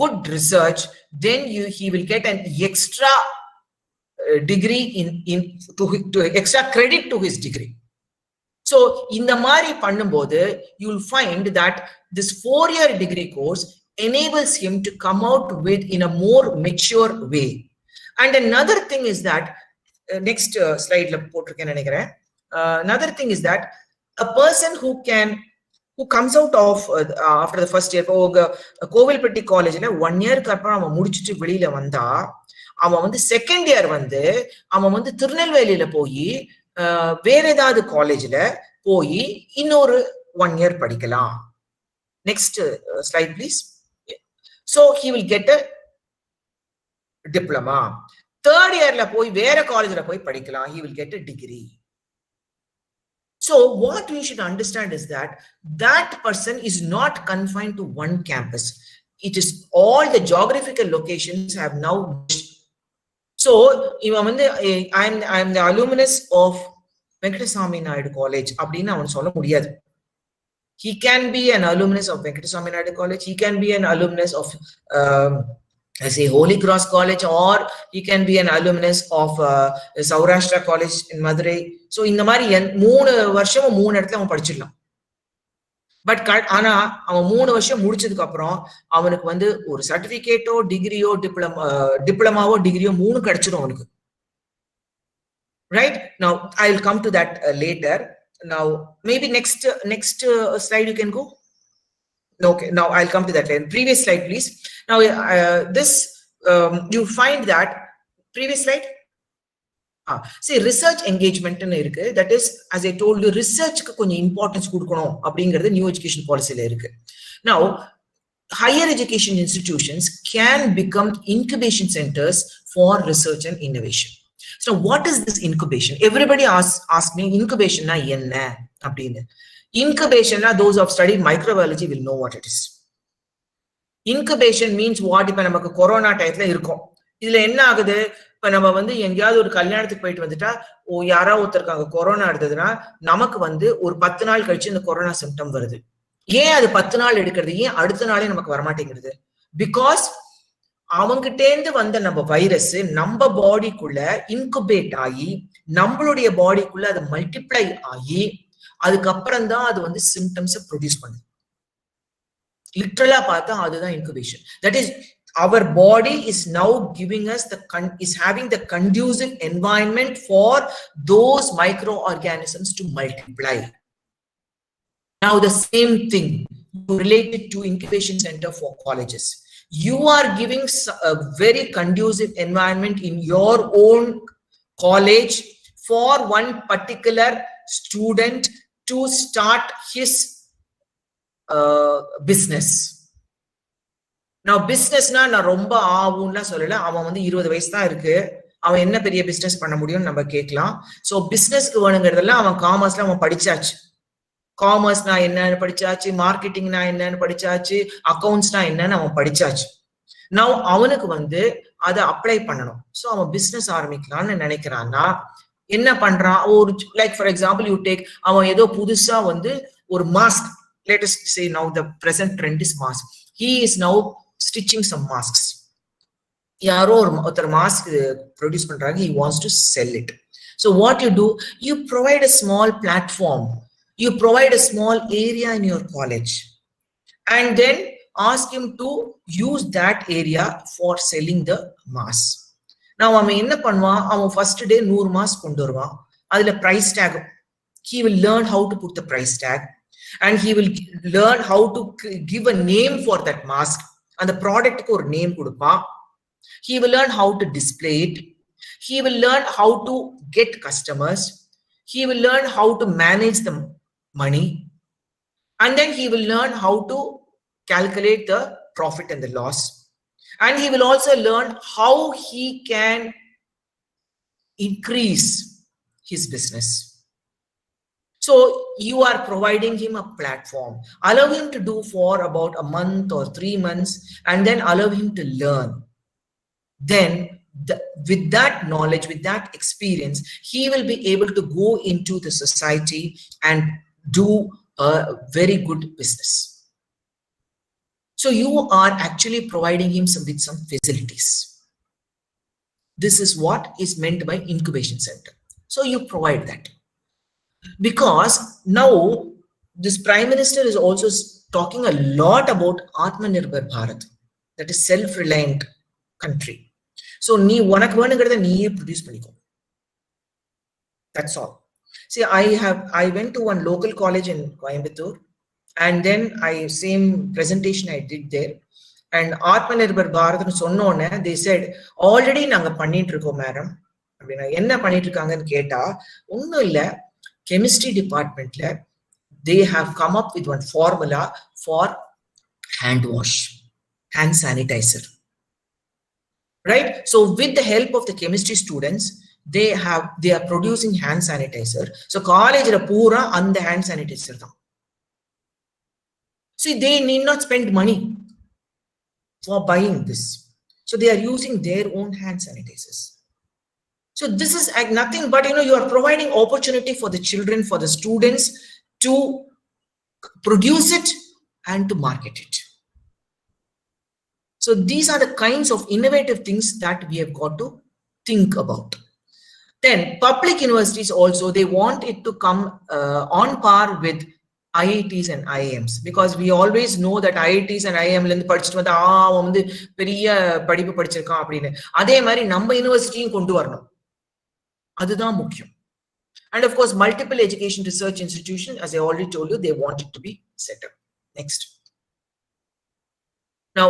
good research, then he will get an extra degree to extra credit to his degree. So இந்த மாதிரி பண்ணும்போது you will find that this 4-year degree course enables him to come out with in a more mature way. And another thing is that next slide la potiruken nenikiren. Another thing is that a person who comes out of after the first year, Kovilpatti காலேஜ்ல 1 இயருக்கு அப்புறம் அவன் முடிச்சிட்டு வெளியில வந்தா அவன் வந்து second year வந்து அவன் வந்து திருநெல்வேலியில போய் வேற ஏதாவது காலேஜ்ல போய் இன்னொரு 1 இயர் படிக்கலாம். Next slide please. So he will get a diploma. Third இயர்ல போய் வேற காலேஜ்ல போய் படிக்கலாம். He will get a degree. So what we should understand is that that person is not confined to one campus. it is all the geographical locations have now. So I'm the alumnus of Venkataswamy Naidu College அப்படினு அவன் சொல்ல முடியாது. He can be an alumnus of Venkataswamy Naidu College, he can be an alumnus of I say Holy Cross College, or he can be an alumnus of Saurashtra College in Madurai. So இந்த மாதிரி 3 வருஷம் 3 இடத்துல அவன் படிச்சிடலாம். But ஆனா அவன் 3 வருஷம் முடிச்சதுக்கு அப்புறம் அவனுக்கு ஒரு சர்டிபிகேட்டோ டிகிரியோ டிப்ளமாவோ டிகிரியோ 3 கிடைச்சிடும் அவனுக்கு. Right? Now I will come to that later. Now maybe next slide you can go. Okay, now I'll come to that later. Previous slide please. Now this you find that previous slide. See, research engagement irukku. That is, as I told you, research ku konja importance kudukanum abingiradhu new education policy la irukku. Now higher education institutions can become incubation centers for research and innovation. So what is this incubation? Everybody ask me, incubation na enna appadinu. Incubation na those who have studied microbiology will know what it is. Incubation means what? Ipa namakku corona time la irukom. Idhula enna agudhu? இப்ப நம்ம எங்கேயாவது ஒரு கல்யாணத்துக்கு போயிட்டு வந்துட்டா, யாரா ஒருத்தருக்காங்க corona இருந்ததுன்னா நமக்கு ஒரு 10 நாள் கழிச்சு இந்த கொரோனா சிம்டம் வருது. ஏன் அது 10 நாள் எடுக்கிறது? ஏன் அடுத்த நாளே நமக்கு வரமாட்டேங்கிறது? பிகாஸ் அவங்கிட்டேந்து வந்த நம்ம வைரஸ் நம்ம பாடிக்குள்ள இன்குபேட் ஆகி நம்மளுடைய பாடிக்குள்ள அது மல்டிப்ளை ஆகி அதுக்கப்புறம் தான் அது சிம்டம்ஸ் ப்ரொடியூஸ் பண்ணுது. லிட்டரலா பார்த்தா அதுதான் incubation. That is, our body is now giving us is having the conducive environment for those microorganisms to multiply. Now the same thing related to incubation center for colleges. You are giving a very conducive environment in your own college for one particular student to start his business. Now business na நான் ரொம்ப ஆவும்னா சொல்லல. அவன் 20 வயசு தான் இருக்கு, அவன் என்ன பெரிய பிசினஸ் பண்ண முடியும்னு நம்ம கேட்கலாம். சோ பிசினஸ்க்கு வேணுங்கிறதெல்லாம் அவன் காமர்ஸ்ல அவன் படிச்சாச்சு. காமர்ஸ்னா என்னன்னு படிச்சாச்சு, மார்க்கெட்டிங்னா என்னன்னு படிச்சாச்சு, அக்கௌண்ட்ஸ்னா என்னன்னு அவன் படிச்சாச்சு. நவ் அவனுக்கு அதை அப்ளை பண்ணணும். சோ அவன் பிசினஸ் ஆரம்பிக்கலாம்னு நினைக்கிறான்னா என்ன பண்றான்? ஒரு like for example you take, அவன் ஏதோ புதுசா ஒரு mask, let us say now the present trend is mask. He is now stitching some masks. யாரோ ஒருத்தர் மாஸ்க் ப்ரொடியூஸ் பண்றாங்க, he wants to sell it. So what you do, you provide a small platform, you provide a small area in your college, and then ask him to use that area for selling the mask. Now அவன் என்ன பண்ணுவான்? அவன் first day 100 mask கொண்டு வருவான், அதுல price tag, he will learn how to put the price tag, and he will learn how to give a name for that mask, and the product ku or name kudupa. He will learn how to display it, he will learn how to get customers, he will learn how to manage the money, and then he will learn how to calculate the profit and the loss, and he will also learn how he can increase his business. So you are providing him a platform. Allow him to do for about a month or 3 months, and then allow him to learn. Then with that knowledge, with that experience, he will be able to go into the society and do a very good business. So you are actually providing him with some facilities. This is what is meant by incubation center. So you provide that. Because now this Prime Minister is also talking a lot about Atmanirbhar Bharat, that is self-reliant country. So நீ உனக்கு வேணுங்கிறத நீயே produce பண்ணிக்கோ. That's all. See, I went to one local college in Coimbatore, and then same presentation I did there, and Atmanirbhar Bharat nu sonnone they said already நாங்க பண்ணிட்டு இருக்கோம் madam அப்படினா. என்ன பண்ணிட்டு இருக்காங்கன்னு கேட்டா ஒண்ணும் இல்ல, chemistry department they have come up with one formula for hand wash, hand sanitizer, right? So with the help of the chemistry students, they are producing hand sanitizer. So college la poora and the hand sanitizer da. See, they need not spend money. for buying this. So they are using their own hand sanitizers. So this is nothing but, you are providing opportunity for the children, for the students to produce it and to market it. So these are the kinds of innovative things that we have got to think about. Then public universities also, they want it to come on par with IITs and IIMs, because we always know that IITs and IIM la படிச்சிட்டு வந்து அவன் வந்து பெரிய படிப்பு படிச்சிருக்கான் அப்படினு. அதே மாதிரி நம்ம யுனிவர்சிட்டியும் கொண்டு வரணும். அதுதான் முக்கியம். And of course, multiple education research institutions, as I already told you, they want it to be set up. Next. Now,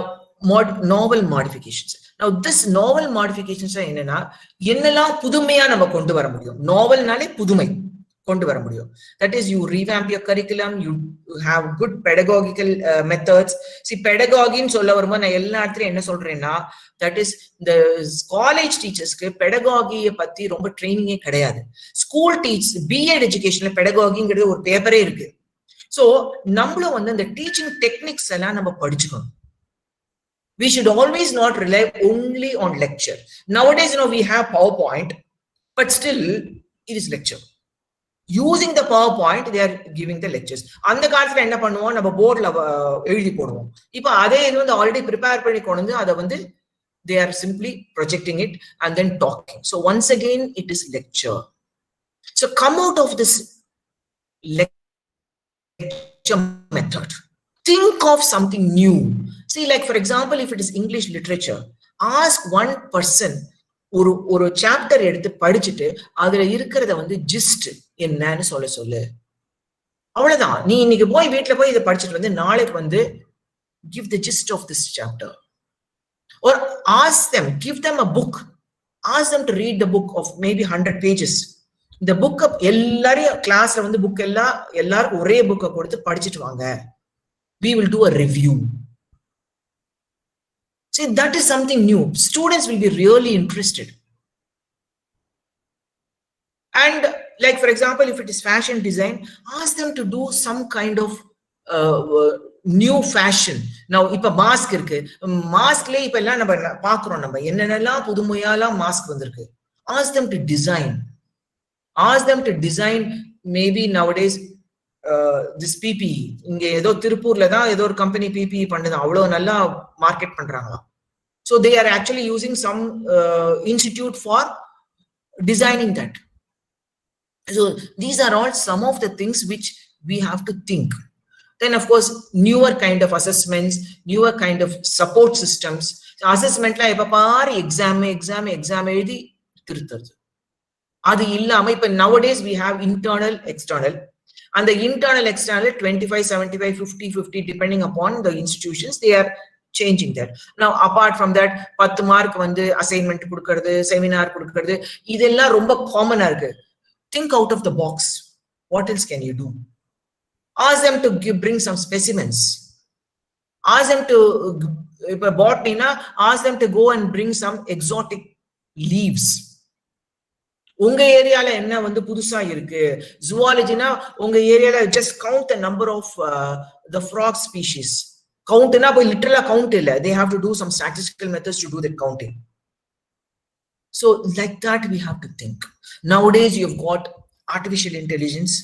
novel modifications. Now, this novel modifications are என்னெல்லாம் புதுமையா நம்ம கொண்டு வர முடியும். நாவல்னாலே புதுமை கொண்டு வர முடியும். That is, you revamp your curriculum, you have good pedagogical methods. See, pedagogy ன்னு சொல்ல வரும்போது நான் எல்லா இடத்துலயும் என்ன சொல்றேன்னா, that is, the college teachersக்கு pedagogy பத்தி ரொம்ப ட்ரைனிங்கே கிடையாது. ஸ்கூல் B.Ed educationல pedagogyங்கிறது ஒரு பேப்பரே இருக்கு. So நம்மளும் வந்து இந்த டீச்சிங் டெக்னிக்ஸ் எல்லாம் நம்ம படிச்சுக்கணும். We should always not rely only on lecture. Nowadays, we have PowerPoint, but still it is lecture. Using the PowerPoint, they are giving the lectures. அந்த காலத்துல என்ன பண்ணுவோம், நம்ம போர்ட்ல எழுதி போடுவோம். இப்போ அதே இது வந்து ஆல்ரெடி ப்ரிப்பேர் பண்ணி கொண்டு அதை வந்து they are simply projecting it and then talking. So once again, it is lecture. So come out of this lecture method. Think of something new. See, like for example, if it is English literature, ask one person ஒரு chapter எடுத்து படிச்சுட்டு அதுல இருக்கிறத வந்து gist என்னன்னு சொல்லு. அவ்வளவுதான். நீ இன்னைக்கு போய் வீட்டுல போய் இதை படிச்சுட்டு வந்து நாளைக்கு வந்து give the gist of this chapter. Or ask them, give them a book. Ask them to read the book of maybe 100 pages. இந்த புக் எல்லாரையும் கிளாஸ்ல வந்து புக் எல்லாரும் ஒரே புக்கை கொடுத்து படிச்சுட்டு வாங்க. We will do a review. See, that is something new. Students will be really interested. And like, for example, if it is fashion design, ask them to do some kind of new fashion. Now, ipa mask irukku. Mask le ipa ella நம்ம பாக்குறோம், நம்ம என்னென்னலாம் புதுமையாலாம் mask வந்திருக்கு. Ask them to design. Ask them to design maybe nowadays this PPE. இங்க ஏதோ திருப்பூர்ல தான் ஏதோ ஒரு கம்பெனி PPE பண்ணுது, அவ்வளவு நல்லா மார்க்கெட் பண்றாங்களா. So they are actually using some institute for designing that. So these are all some of the things which we have to think. Then of course, newer kind of assessments, newer kind of support systems. Assessment la epa paari exam எழுதி திருத்துறது. அது இல்லாம இப்ப nowadays we have internal, external. And the internal, external 25, 75, 50, 50 depending upon the institutions, they are changing that. Now, apart from that, 10 mark வந்து assignment கொடுக்கிறது, seminar கொடுக்கிறது, இதெல்லாம் ரொம்ப காமனா இருக்கு. Think out of the box. What else can you do? Ask them to bring some specimens. Ask them to, botany na, ask them to go and bring some exotic leaves. உங்க ஏரியால என்ன வந்து புதுசா இருக்கு. ஜுவாலஜினா உங்க ஏரியால just count the number of the frog species. Countனா போய் லிட்டரலா count இல்ல. They have to do some statistical methods to do that counting. So like that we have to think. Nowadays you've got artificial intelligence.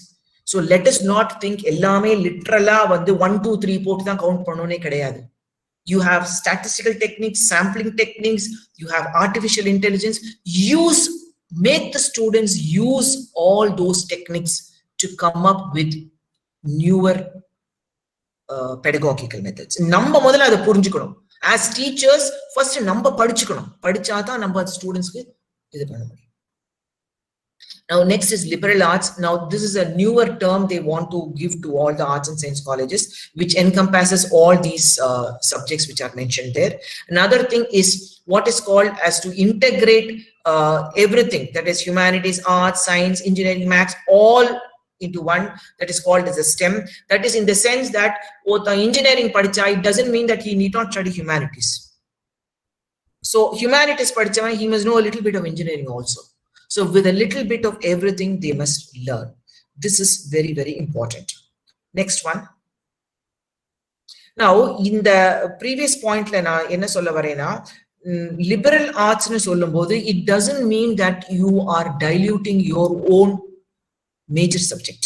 So let us not think எல்லாமே லிட்டரலா வந்து 1 2 3 போட்டு தான் count பண்ணனும்னே கிடையாது. You have statistical techniques, sampling techniques, you have artificial intelligence. Make the students use all those techniques to come up with newer pedagogical methods. நம்ம முதல்ல அதை புரிஞ்சுக்கணும். As teachers, first நம்ம படிச்சுக்கணும். படிச்சாதான் நம்ம ஸ்டூடெண்ட்ஸ்க்கு இது பண்ண முடியும். Now next is liberal arts. Now this is a newer term they want to give to all the arts and science colleges, which encompasses all these subjects which are mentioned there. Another thing is what is called as to integrate everything, that is humanities, arts, science, engineering, maths, all into one, that is called as a STEM. That is in the sense that the engineering padicha, it doesn't mean that he need not study humanities. So humanities padicha, he must know a little bit of engineering also. So with a little bit of everything they must learn. This is very, very important. Next one. Now, in the previous point, enna solla varena, liberal arts nu sollumbodhu, it doesn't mean that you are diluting your own major subject.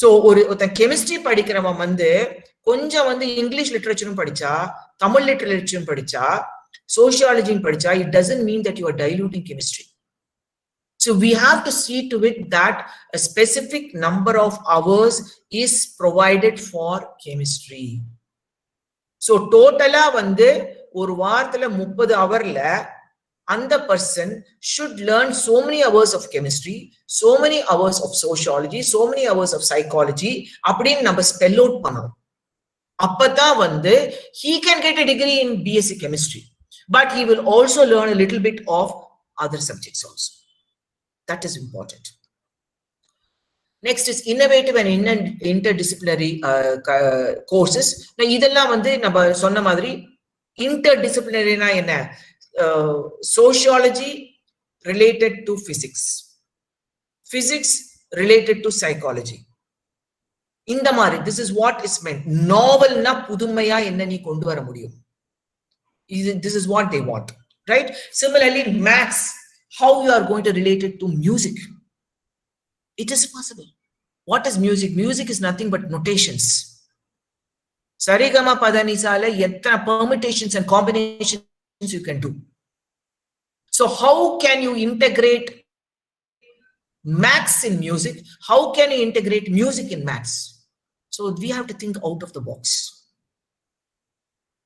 So, ஒரு chemistry படிக்கிறவன் வந்து கொஞ்சம் வந்து English literature படிச்சா, Tamil literature படிச்சா, sociology படிச்சா, it doesn't mean that you are diluting chemistry. So we have to see to it that a specific number of hours is provided for chemistry. So totala வந்து ஒரு வாரத்துல 30 hourல அந்த person should learn so many hours of chemistry, so many hours of sociology, so many hours of psychology அப்படின்னு நம்ம spell out பண்ணணும். அப்பதான் வந்து he can get a degree in BSc chemistry, but he will also learn a little bit of other subjects also. That is important. Next is innovative and interdisciplinary courses. Now, இதெல்லாம் வந்து நம்ம சொன்ன மாதிரி interdisciplinary-னா என்ன? Sociology related to physics, physics related to psychology. இந்த மாதிரி, this is what is meant. Novel-னா புதுமையா என்ன நீ கொண்டு வர முடியும்? This is what they want, right? Similarly, maths, how you are going to relate it to music. It is possible. What is music? Music is nothing but notations. Sarigama Padanisala, yetta permutations and combinations you can do. So how can you integrate maths in music? How can you integrate music in maths? So we have to think out of the box.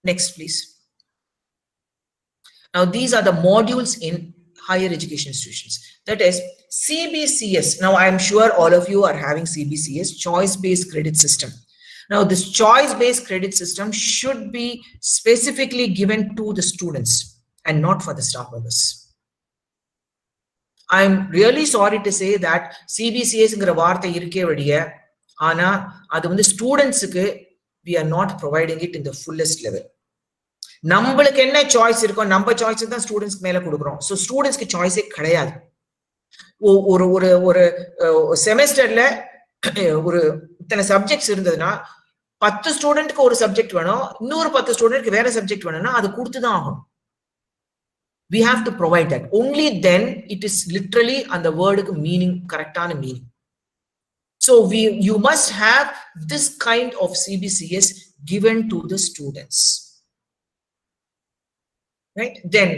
Next, please. Now, these are the modules in higher education institutions. That is CBCS. Now, I'm sure all of you are having CBCS, choice-based credit system. Now, this choice-based credit system should be specifically given to the students and not for the staff members. I'm really sorry to say that CBCS ங்கிற வார்த்தை இருக்கே வழிய, ஆனா அது வந்து ஸ்டூடெண்ட்ஸுக்கு we are not providing it in the fullest level. நம்மளுக்கு என்ன choice இருக்கோ நம்ம சாய்ஸ் தான் ஸ்டூடெண்ட்ஸ்க்கு மேல கொடுக்குறோம். ஸோ ஸ்டூடெண்ட்ஸ்க்கு சாய்ஸே கிடையாது. ஒரு ஒரு ஒரு செமஸ்டர்ல ஒரு இத்தனை சப்ஜெக்ட்ஸ் இருந்ததுன்னா 10 ஸ்டூடெண்ட்க்கு ஒரு சப்ஜெக்ட் வேணும், இன்னொரு 10 ஸ்டூடெண்ட்க்கு வேற சப்ஜெக்ட் வேணும்னா அது கொடுத்துதான் ஆகும். We have to provide that. Only then it is literally அந்த வேர்டுக்கு மீனிங், கரெக்டான meaning. So you must have this kind of CBCS given to the students. Right? Then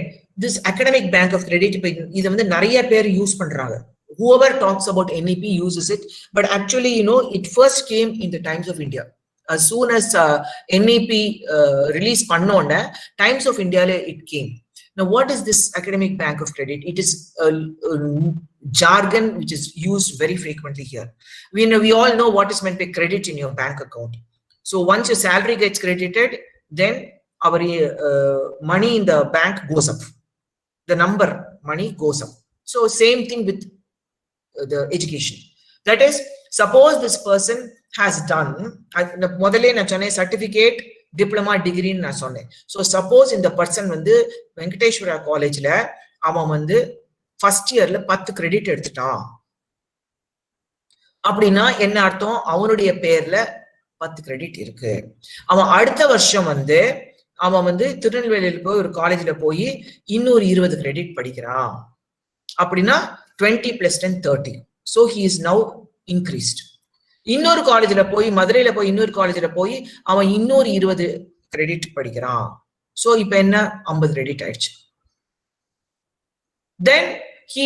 this academic bank of credit, இத வந்து நிறைய பேர் use பண்றாங்க. Whoever talks about NEP uses it, but actually, you know, it first came in the Times of India. As soon as NEP release பண்ணோன Times of India it came. Now, what is this academic bank of credit? It is a jargon which is used very frequently here. We all know what is meant by credit in your bank account. So once your salary gets credited, then our money in the bank goes up. The number money goes up. So same thing with the education. That is, suppose this person has done முதல்ல நான் சொன்னேன் certificate, diploma, degree நான் சொன்னேன். So suppose இந்த person வந்து வெங்கடேஸ்வரா காலேஜ்ல அவன் வந்து ஃபர்ஸ்ட் இயர்ல 10 கிரெடிட் எடுத்துட்டான் அப்படின்னா என்ன அர்த்தம்? அவனுடைய பேர்ல 10 கிரெடிட் இருக்கு. அவன் அடுத்த வருஷம் வந்து அவன் வந்து திருநெல்வேலியில போய் ஒரு காலேஜ்ல போய் இன்னொரு 20 கிரெடிட் படிக்கிறான் அப்படின்னா 20 + 10 30. So he is now increased. இன்னொரு காலேஜ்ல போய் மதுரையில போய் இன்னொரு காலேஜ்ல போய் அவன் இன்னொரு 20 கிரெடிட் படிக்கிறான். சோ இப்ப என்ன 50 கிரெடிட் ஆயிடுச்சு. Then he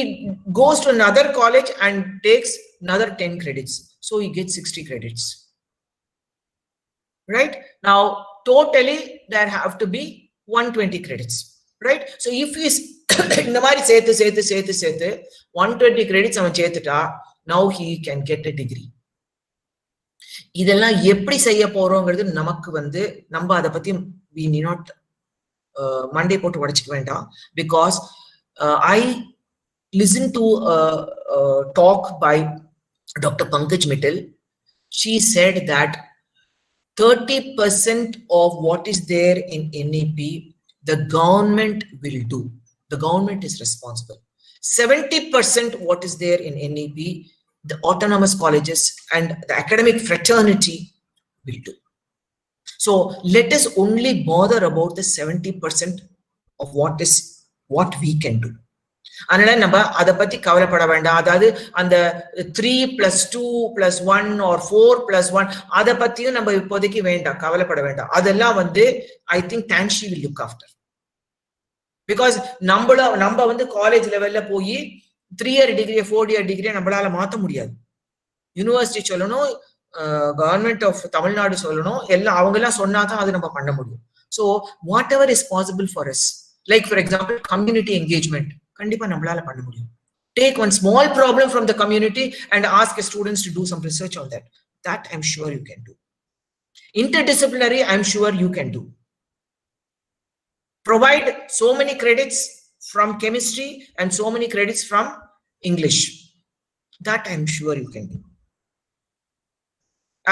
goes to another college and takes another 10 credits. So he gets 60 credits. Right? Now, totally there have to be 120 credits. Right? So if he is இந்த மாதிரி சேர்த்து 120 credits அவன் சேர்த்துட்டா, now he can get a degree. இதெல்லாம் எப்படி செய்ய போறோங்கிறது நமக்கு வந்து நம்ம அதை பத்தி we need not மண்டே போட்டு உடைச்சுக்க வேண்டாம். Because I listened to a talk by Dr. Pankaj Mittal. She said that 30% of what is there in NEP, the government will do. The government is responsible. 70% what is there in NEP, the autonomous colleges and the academic fraternity will do. So let us only bother about the 70% of what we can do. அதனால நம்ம அதை பத்தி கவலைப்பட வேண்டாம். அதாவது அந்த 3+2+1 or 4+1 அதை பத்தியும் நம்ம இப்போதைக்கு வேண்டாம், கவலைப்பட வேண்டாம். அதெல்லாம் I think Tanshi will look after. Because நம்ம காலேஜ் லெவல்ல போய் 3-year degree 4-year degree நம்மளால மாத்த முடியாது. யூனிவர்சிட்டி சொல்லணும், கவர்மெண்ட் ஆஃப் தமிழ்நாடு சொல்லணும், எல்லாம் அவங்க எல்லாம் சொன்னாதான் அது நம்ம பண்ண முடியும். So whatever is possible for us, like for example community engagement, கண்டிப்பா நம்மளால பண்ண முடியும். Take one small problem from the community and ask students to do some research on that. That I'm sure you can do. Interdisciplinary, I'm sure you can do. Provide so many credits from chemistry and so many credits from English. That I'm sure you can do.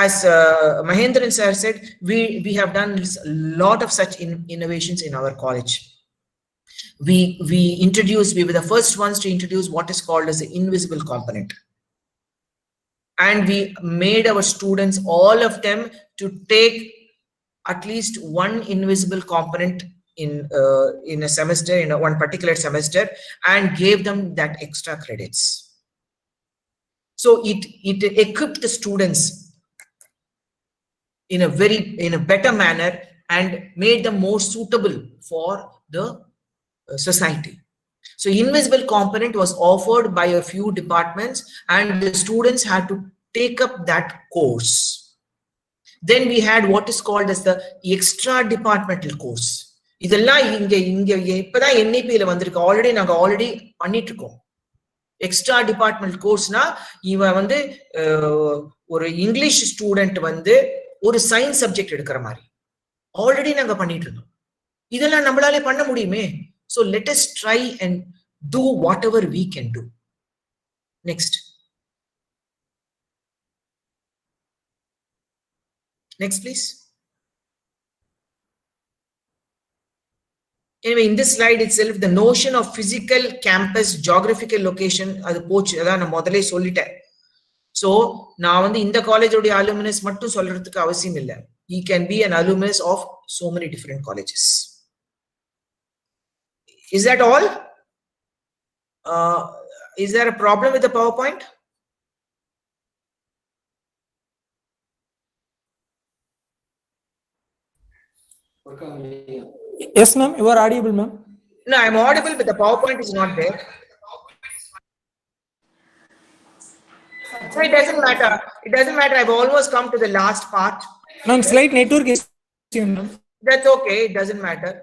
As Mahendran sir said, we have done a lot of such innovations in our college. We were the first ones to introduce what is called as the invisible component. And we made our students, all of them, to take at least one invisible component in a semester, in one particular semester, and gave them that extra credits. So it equipped the students in a better manner and made them more suitable for the society. So invisible component was offered by a few departments and the students had to take up that course. Then we had what is called as the extra departmental course. இதெல்லாம் இங்க இப்பதான் NEP-ல வந்திருக்கு. Already பண்ணிட்டு இருக்கோம். Extra department கோர்ஸ்னா இவன் ஒரு English student ஒரு science subject எடுக்கிற மாதிரி ஆல்ரெடி நாங்க பண்ணிட்டு இருந்தோம். இதெல்லாம் நம்மளாலே பண்ண முடியுமே. So let us try and do whatever we can do. Next. Next, please. Anyway, in this slide itself, the notion of physical campus geographical location, அது போச்சு, அதான் நான் முதல்ல சொல்லிட்டேன். So நான் இந்த காலேஜோட alumnus மட்டும் சொல்றதுக்கு அவசியம் இல்லை. He can be an alumnus of so many different colleges. Is that all? Is there a problem with the PowerPoint? Yes, ma'am. You are audible, ma'am. No, I'm audible, but the PowerPoint is not there. So it doesn't matter. It doesn't matter. I've almost come to the last part. Ma'am, slight network issue, ma'am. That's okay. It doesn't matter.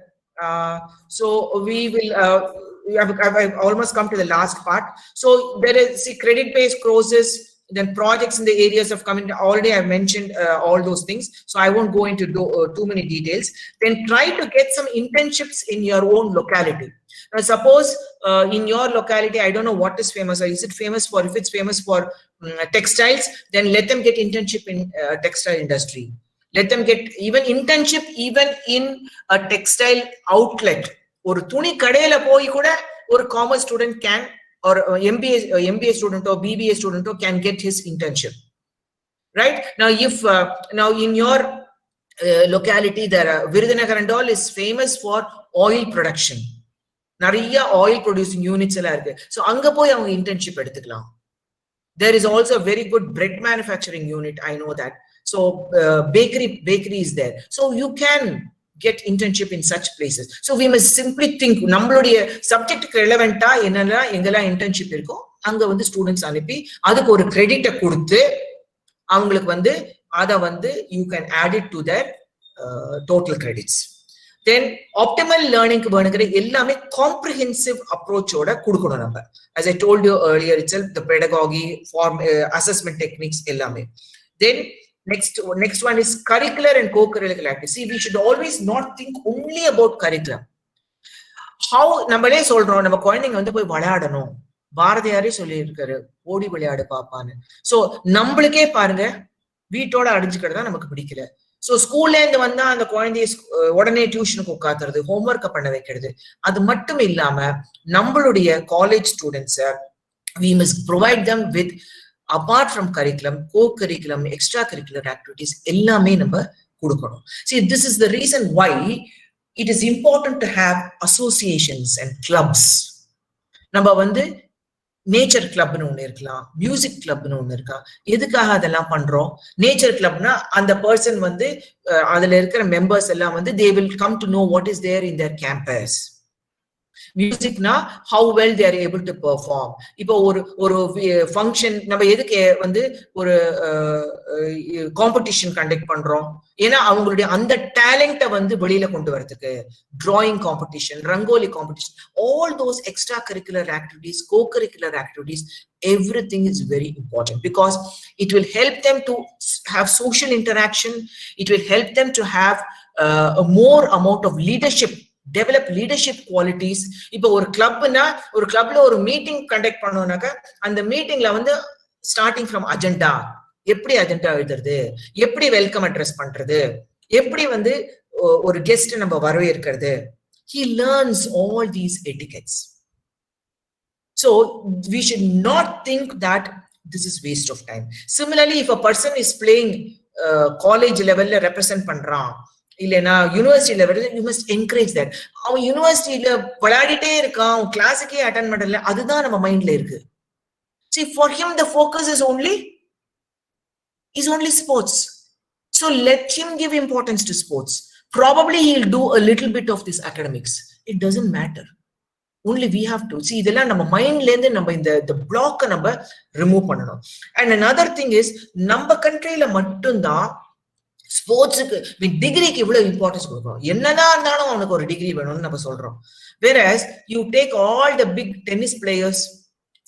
So we will. I've almost come to the last part. So there is credit-based courses, then projects in the areas of community. Already I've mentioned all those things, so I won't go into too many details. Then try to get some internships in your own locality. Now, suppose in your locality, I don't know what is famous, or is it famous for? If it's famous for textiles, then let them get internship in textile industry. Let them get even internship even in a textile outlet. ஒரு துணி கடையில போய் கூட ஒரு commerce student can, or MBA student or BBA student can get his internship. Right? Now, if now in your locality, there are Virudhunagar and all is famous for oil production. நிறைய oil producing units எல்லாம் இருக்கு. So அங்க போய் அவங்க internship எடுத்துக்கலாம். There is also a very good bread manufacturing unit. I know that. So bakery is there. So you can get internship in such places. So we must simply think நம்மளுடைய சப்ஜெக்ட்டுக்கு ரெலவெண்டா என்னெல்லாம் எங்கெல்லாம் internship இருக்கோ அங்க students அனுப்பி அதுக்கு ஒரு கிரெடிட்டை கொடுத்து அவங்களுக்கு அதை you can add it to their total credits. Then optimal learning வேணுங்கிற எல்லாமே comprehensive approach ஓட கொடுக்கணும் நம்ம. As I told you earlier itself, the pedagogy, assessment techniques எல்லாமே. Then next one is curricular and co-curricular activities. See, we should always not think only about curriculum. How நம்மளே சொல்றோம் நம்ம குழந்தைங்க போய் விளையாடணும், பாரதியாரே சொல்லியிருக்காரு ஓடி விளையாடு பாப்பான்னு. சோ நம்மளுக்கே பாருங்க வீட்டோட அடிஞ்சுக்கிறதா நமக்கு பிடிக்கல. சோ ஸ்கூல்ல இருந்து வந்தா அந்த குழந்தைய உடனே டியூஷனுக்கு உட்காத்துறது, ஹோம்ஒர்க் பண்ண வைக்கிறது. அது மட்டும் இல்லாம நம்மளுடைய college students we must provide them with apart from curriculum, co-curriculum, extracurricular activities எல்லாமே நம்ம கொடுக்கணும். See, this is the reason why it is important to have associations and clubs. நம்ம வந்து நேச்சர் கிளப்னு ஒண்ணு இருக்கலாம், மியூசிக் கிளப்னு ஒண்ணு இருக்கா. எதுக்காக அதெல்லாம் பண்றோம்? நேச்சர் கிளப்னா அந்த பர்சன் வந்து அதுல இருக்கிற மெம்பர்ஸ் எல்லாம் வந்து they will come to know what is there in their campus. மியூசிக்னா how well they are able to perform. இப்போ ஒரு ஃபங்க்ஷன் நம்ம எதுக்கு வந்து ஒரு காம்படிஷன் கண்டக்ட் பண்றோம்? ஏன்னா அவங்களுடைய அந்த டேலண்ட்டை வந்து வெளியில கொண்டு வரதுக்கு. Drawing competition, rangoli competition, all those extracurricular activities, co-curricular activities, everything is very important because it will help them to have social interaction. It will help them to have a more amount of leadership, develop leadership qualities. இப்போ ஒரு கிளப்னா ஒரு கிளப்ல ஒரு meeting conduct பண்ணோம்னாக்க அந்த மீட்டிங்ல வந்து starting from agenda, எப்படி agenda எழுதுறது, எப்படி வெல்கம் அட்ரஸ் பண்றது, எப்படி வந்து ஒரு கெஸ்ட் நம்ம வரவேற்கிறது. He learns all these etiquettes. So we should not think that this is waste of time. Similarly, if a person is playing college level represent பண்றான், இல்லைன்னா யூனிவர்சிட்டி லெவலில், யூ மஸ்ட் என்கரேஜ் தட். அவன் யூனிவர்சிட்டியில விளையாடிட்டே இருக்கான், அவன் கிளாஸுக்கே attend பண்ணல, அதுதான் நம்ம மைண்ட்ல இருக்கு. See, for him the focus is only sports. So let him give importance to sports. Probably he'll do a little bit of this academics. It doesn't matter. Only we have to see இதெல்லாம் நம்ம மைண்ட்ல இருந்து நம்ம இந்த பிளாக்கை நம்ம remove பண்ணணும். And another thing is நம்ம கண்ட்ரியில மட்டும்தான் ஸ்போர்ட்ஸுக்கு டிகிரிக்கு இவ்வளவு இம்பார்ட்டன்ஸ் கொடுக்கணும். என்னதான் இருந்தாலும் அவனுக்கு ஒரு டிகிரி வேணும்னு நம்ம சொல்றோம். Whereas you take all the big tennis players,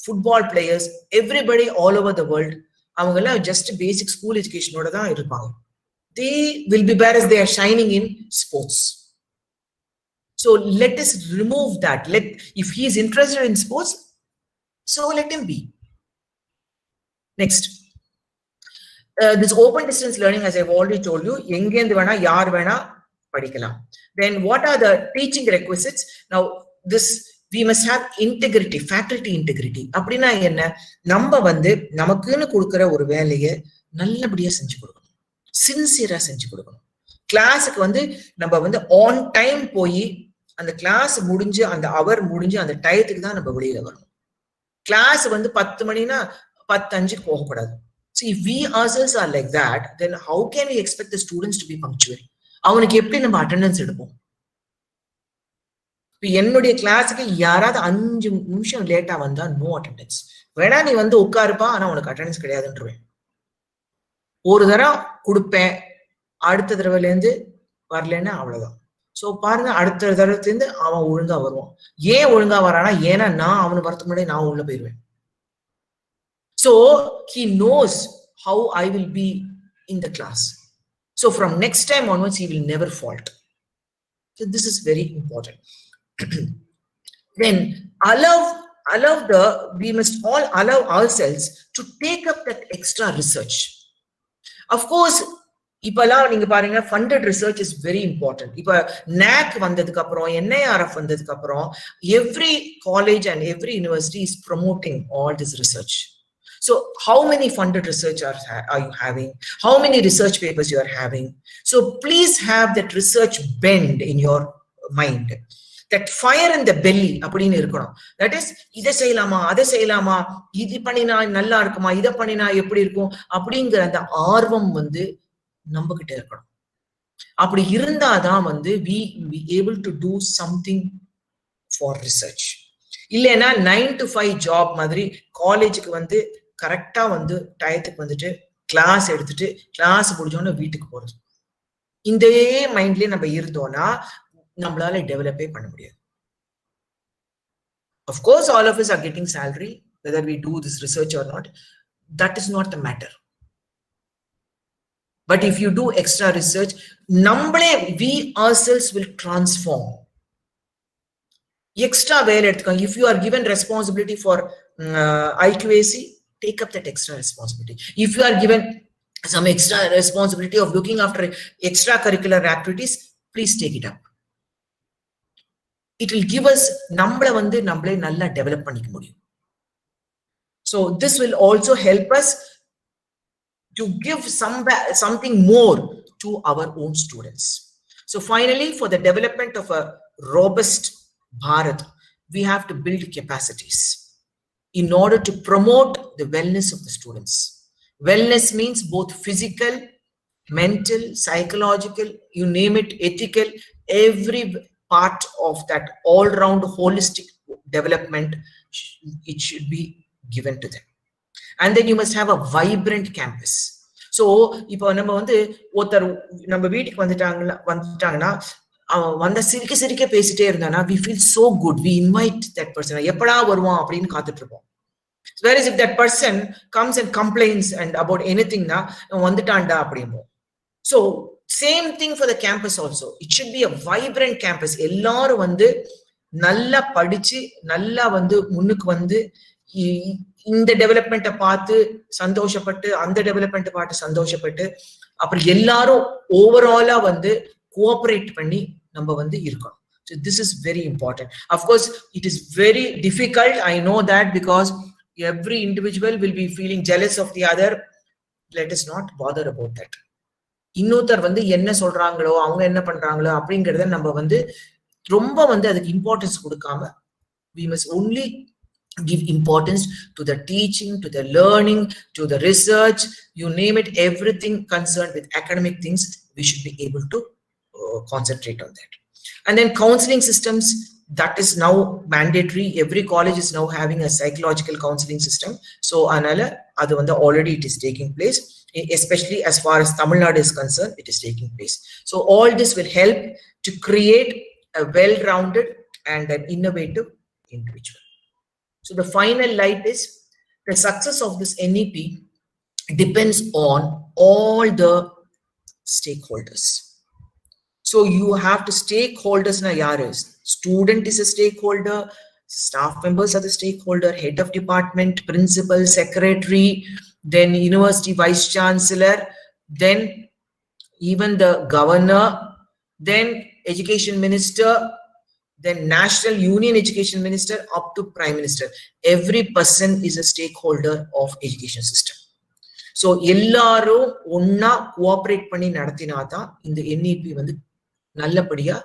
football players, everybody all over the world, அவங்க எல்லாம் ஜஸ்ட் பேசிக் ஸ்கூல் எஜுகேஷனோட தான் இருப்பாங்க. They will be whereas they are shining in sports. So let us remove that. If he is interested in sports, so let him be. Next. This open distance learning, as I've already told you, எங்கேந்து வேணா யார் வேணா படிக்கலாம். Then what are the teaching requisites? Now this we must have integrity, faculty integrity. அப்படின்னா என்ன? நம்ம வந்து நமக்குன்னு கொடுக்கிற ஒரு வேலையை நல்லபடியா செஞ்சு கொடுக்கணும், சின்சியரா செஞ்சு கொடுக்கணும். கிளாஸுக்கு வந்து நம்ம வந்து ஆன் டைம் போய் அந்த கிளாஸ் முடிஞ்சு அந்த அவர் முடிஞ்சு அந்த டயத்துக்கு தான் நம்ம வெளியில வரணும். கிளாஸ் வந்து 10 மணினா 10:05 போகக்கூடாது. So if we ourselves are like that, then how can we expect the students to be punctual? அவனுக்கு எப்படி நம்ம அட்டெண்டன்ஸ் எடுப்போம்? இப்ப என்னுடைய கிளாஸுக்கு யாராவது 5 நிமிஷம் லேட்டா வந்தா நோ அட்டெண்டன்ஸ். வேணா நீ வந்து உட்காருப்பா, ஆனா உனக்கு அட்டெண்டன்ஸ் கிடையாதுன்றவேன். ஒரு தடவை கொடுப்பேன், அடுத்த தடவைல இருந்து வரலன்னா அவ்வளவுதான். சோ பாருங்க, அடுத்த தடவை இருந்து அவன் ஒழுங்கா வருவான். ஏன் ஒழுங்கா வரானா? ஏன்னா நான் அவனை வரத்துக்கு முன்னாடி நான் உள்ள போயிருவேன். So he knows how I will be in the class. So from next time onwards, he will never fault. So this is very important. Then we must all allow ourselves to take up that extra research. Of course, இப்பெல்லாம் நீங்க பாருங்க, funded research is very important. இப்ப NAC வந்ததுக்கு அப்புறம், NIRF வந்ததுக்கு அப்புறம், every college and every university is promoting all this research. So how many funded research are you having? How many research papers you are having? So please have that research bend in your mind. That fire in the belly அப்படின்னு இருக்கணும். That is, இதை செய்யலாமா, அதை செய்யலாமா, இது பண்ணினா நல்லா இருக்குமா, இதை பண்ணினா எப்படி இருக்கும் அப்படிங்கிற அந்த ஆர்வம் வந்து நம்ம கிட்ட இருக்கணும். அப்படி இருந்தாதான் வந்து we able to do something for research. இல்லைன்னா 9 to 5 ஜாப் மாதிரி காலேஜுக்கு வந்து கரெக்டா வந்து டயத்துக்கு வந்துட்டு கிளாஸ் எடுத்துட்டு கிளாஸ் முடிஞ்சோன்னு வீட்டுக்கு போறது. இந்த மைண்ட்லயே நம்ம இருந்தோம்னா நம்மளால டெவலப்பே பண்ண முடியாது. Of course, all of us are getting salary, whether we do this research or not. That is not the matter. But if you do extra research, we ourselves will transform. Extra வேலை எடுத்துக்கோங்க. If you are given responsibility for IQAC, take up that extra responsibility. If you are given some extra responsibility of looking after extracurricular activities, please take it up. It will give us நம்மளை வந்து நம்மளே நல்லா develop பண்ணிக்க முடியும். So this will also help us to give something more to our own students. So finally, for the development of a robust Bharat, we have to build capacities in order to promote the wellness of the students. Wellness means both physical, mental, psychological, you name it, ethical, every part of that all-round holistic development, it should be given to them. And then you must have a vibrant campus. So இப்போ நம்ம வந்து ஒருத்தர் நம்ம வீட்டுக்கு வந்துட்டாங்கன்னா வந்த சிரிக்க பேசிட்டே இருந்தானா we feel so good, we invite that person, எப்படா வருவான் அப்படின்னு காத்துட்டு இருப்போம். Whereas if that person comes and complains and about anything na வந்துட்டான்டா அப்படிம்போம். So same thing for the campus also. It should be a vibrant campus. எல்லாரும் வந்து நல்லா படிச்சு நல்லா வந்து முன்னுக்கு வந்து இந்த டெவலப்மெண்ட்டை பார்த்து சந்தோஷப்பட்டு அந்த டெவலப்மெண்ட்டை பார்த்து சந்தோஷப்பட்டு அப்புறம் எல்லாரும் ஓவராலா வந்து கோஆபரேட் பண்ணி நம்ம வந்து இருக்கணும். So this is very important. Of course, it is very difficult. I know that because every individual will be feeling jealous of the other. Let us not bother about that. இன்னொருத்தர் வந்து என்ன சொல்றாங்களோ அவங்க என்ன பண்றாங்களோ அப்படிங்கறத நம்ம வந்து ரொம்ப வந்து அதுக்கு இம்பார்ட்டன்ஸ் கொடுக்காம we must only give importance to the teaching, to the learning, to the research, you name it, everything concerned with academic things, we should be able to concentrate on that. And then counseling systems, that is now mandatory. Every college is now having a psychological counseling system. So anala adu vanda already it is taking place, especially as far as Tamil Nadu is concerned, it is taking place. So all this will help to create a well-rounded and an innovative individual. So the final light is the success of this NEP depends on all the stakeholders. So you have to stakeholders na yaar is student is a stakeholder, staff members are the stakeholder, head of department, principal, secretary, then university vice chancellor, then even the governor, then education minister, then national union education minister up to prime minister. Every person is a stakeholder of education system. So ellarum onna cooperate panni nadathinaatha inda NEP vandu nallapadiya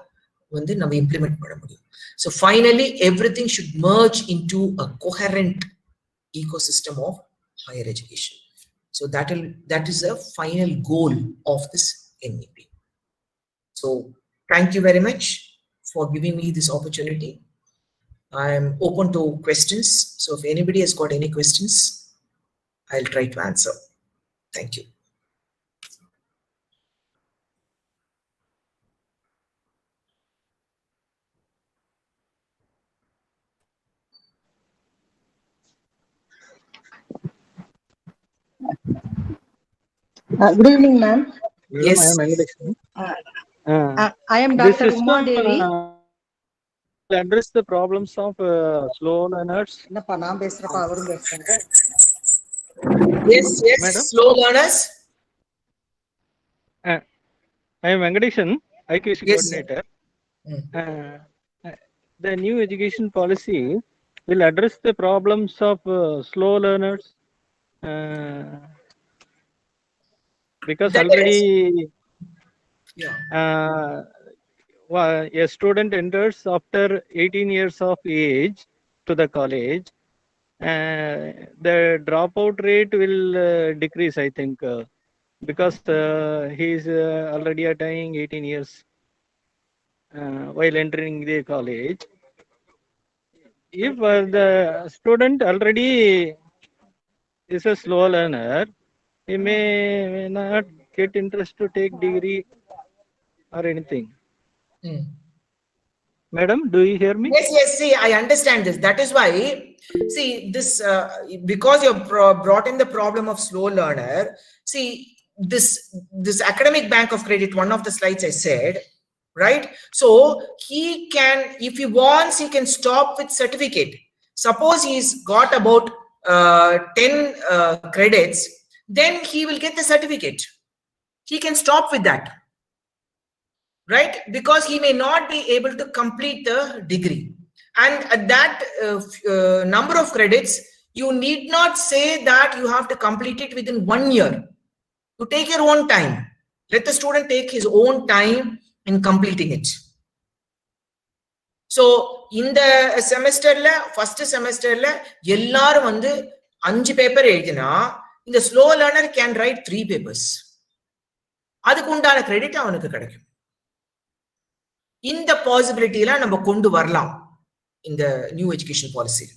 vandu nama implement panna mudiyum. So finally everything should merge into a coherent ecosystem of higher education. So that is a final goal of this NEP. So thank you very much for giving me this opportunity. I am open to questions. So if anybody has got any questions, I'll try to answer. Thank you. Good evening, ma'am. Yes. I am Venkatesh. I am This Dr. system Uma Devi. will address the problems of slow learners. என்னப்பா நான் பேசுறப்ப அவரும் பேசுறாங்க. Yes, Madam? slow learners. I am Venkateshan, IQAC Yes, coordinator. The new education policy will address the problems of slow learners because That already Yeah. A student enters after 18 years of age to the college. The dropout rate will decrease, I think, because he is already attaining 18 years while entering the college. If the student already is a slow learner, he may not get interest to take degree or anything. Madam, do you hear me? Yes, see, I understand this. That is why, see, this, because you brought in the problem of slow learner, see, this academic bank of credit, one of the slides I said, right? So he can, if he wants, he can stop with certificate. Suppose he's got about 10 credits, then he will get the certificate. He can stop with that, right? Because he may not be able to complete the degree. And at that number of credits, you need not say that you have to complete it within 1 year. You take your own time. Let the student take his own time in completing it. So in the semesterல first semesterல எல்லாரும் வந்து 5 paper எழுதினா இந்த slow learner can write 3 papers. அதுக்கு உண்டான credit அவனுக்கு கிடைக்கும். இந்த பாசிபிலிட்டிலாம் நம்ம கொண்டு வரலாம் இந்த new education policy.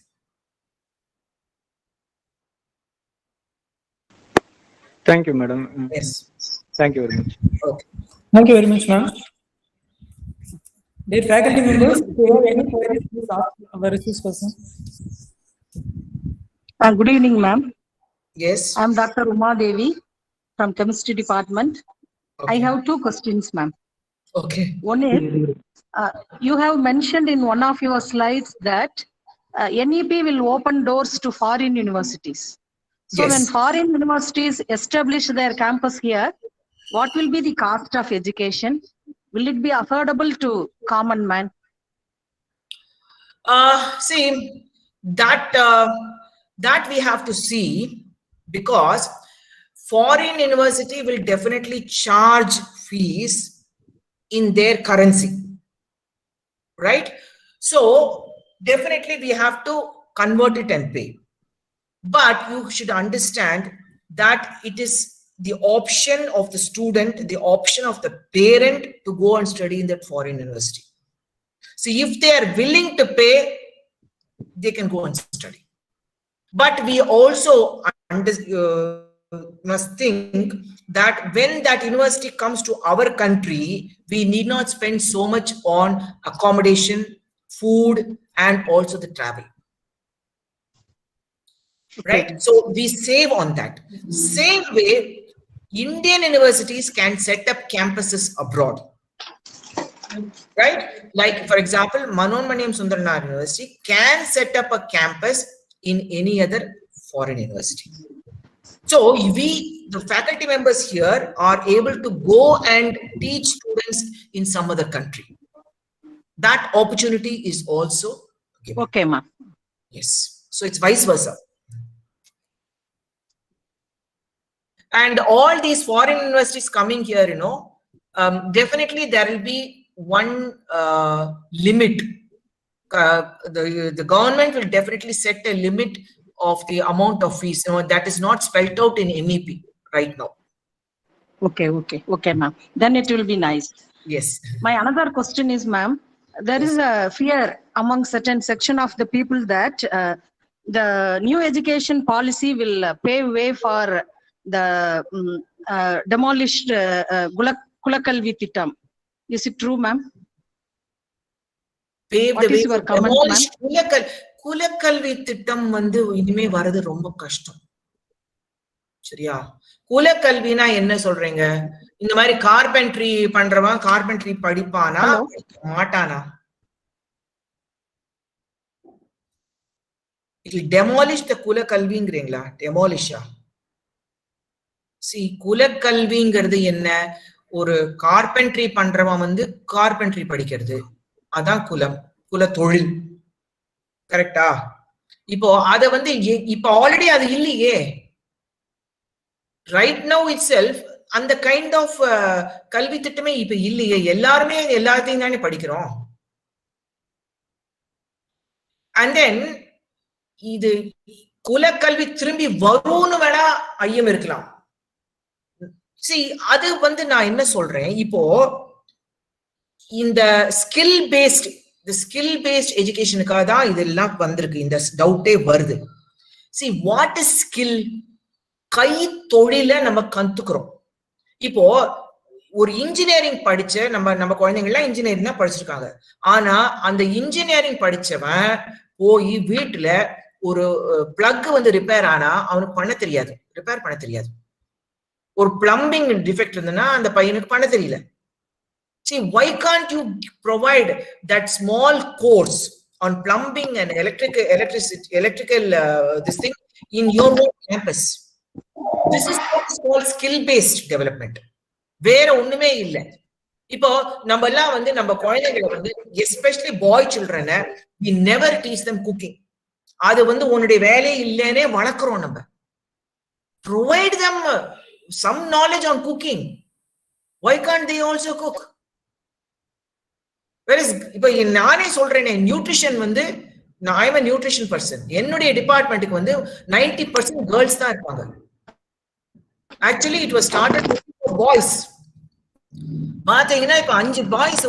Thank you, madam. Yes. Thank you very much. Okay. Thank you very much, ma'am. Dear faculty members, if you have any queries, please ask our resource person. Good evening, ma'am. Yes. I am Dr. Uma Devi from Chemistry Department. Okay. I have 2 questions, ma'am. Okay. One is, you have mentioned in one of your slides that NEP will open doors to foreign universities. So Yes. when foreign universities establish their campus here, what will be the cost of education? Will it be affordable to common man? See, that we have to see, because foreign university will definitely charge fees in their currency, right? So definitely we have to convert it and pay. But you should understand that it is the option of the student, the option of the parent to go and study in that foreign university. See, if they are willing to pay, they can go and study. But we also must think that when that university comes to our country, we need not spend so much on accommodation, food, and also the travel. Right? So we save on that. Same way, Indian universities can set up campuses abroad. Right? Like, for example, Manonmaniam Sundaranath University can set up a campus in any other foreign university. So we, the faculty members here, are able to go and teach students in some other country. That opportunity is also given. Okay, ma'am. Yes. So it's vice versa. And all these foreign universities coming here, definitely there will be one limit. The government will definitely set a limit of the amount of fees. That is not spelled out in NEP right now. Okay, ma'am. Then it will be nice. Yes. My another question is, ma'am, there is a fear among certain section of the people that the new education policy will pave way for the demolished Kulakalvi Thittam. Is it true, ma'am? Pave What the way is your for comment, demolished Kulakalvi Thittam வந்து இனிமே வரது ரொம்ப கஷ்டம். சரியா? குலக்கல்வினா என்ன சொல்றீங்க? இந்த மாதிரி கார்பென்ட்ரி பண்றவன் கார்பென்ட்ரி படிப்பானா மாட்டானா? It will demolish the குலக்கல்விங்கிறீங்களா? Demolisha. See, குலக்கல்விங்கிறது என்ன? ஒரு கார்பென்ட்ரி பண்றவன் வந்து கார்பென்ட்ரி படிக்கிறது, அதான் குல தொழில். கரெக்டா? இப்போ அத வந்து இப்ப ஆல்ரெடி அது இல்லையே. ரைட் நவ் இட் செல்ஃப் அந்த கைண்ட் ஆஃப் கல்வி திட்டமே இப்ப இல்லையே. எல்லாருமே எல்லாத்தையும் தானே படிக்கிறோம். அண்ட் தென் இது குலக்கல்வி திரும்பி வரும்னு வேணா ஐயம் இருக்கலாம். See, அது வந்து நான் என்ன சொல்றேன், இப்போ இந்த ஸ்கில் பேஸ்ட் எஜுகேஷனுக்காக தான் இதெல்லாம் வந்திருக்கு. இந்த டவுட்டே வருது. See, what is skill? கை தொழில நம்ம கத்துக்கிறோம். இப்போ ஒரு இன்ஜினியரிங் படிச்ச நம்ம குழந்தைங்க எல்லாம் இன்ஜினியரிங் தான் படிச்சிருக்காங்க. ஆனா அந்த இன்ஜினியரிங் படிச்சவன் போய் வீட்டுல ஒரு பிளக் வந்து ரிப்பேர் ஆனா அவனுக்கு ரிப்பேர் பண்ண தெரியாது. ஒரு பிளம்பிங் டிஃபெக்ட் இருந்ததுன்னா அந்த பையனுக்கு பண்ண தெரியல. See, why can't you provide that small course on plumbing and electrical this thing in your own campus? This is what's called skill-based development. வேற ஒண்ணுமே இல்லை. இப்போ நம்ம எல்லாம் வந்து நம்ம குழந்தைங்களை வந்து எஸ்பெஷலி பாய் சில்ட்ரனை we never teach them cooking. அது வந்து உன்னுடைய வேலையே இல்லைன்னே வளர்க்குறோம் நம்ம. Provide them some knowledge on cooking. Why can't they also cook? Whereas இப்ப நானே சொல்றேனே நியூட்ரிஷன் வந்து I'm a nutrition person. என்னுடைய டிபார்ட்மெண்ட்டுக்கு வந்து 90% கேர்ள்ஸ் தான் இருப்பாங்க. Actually it was started with boys. பாத்தீங்கன்னா இப்ப 5 பாய்ஸ்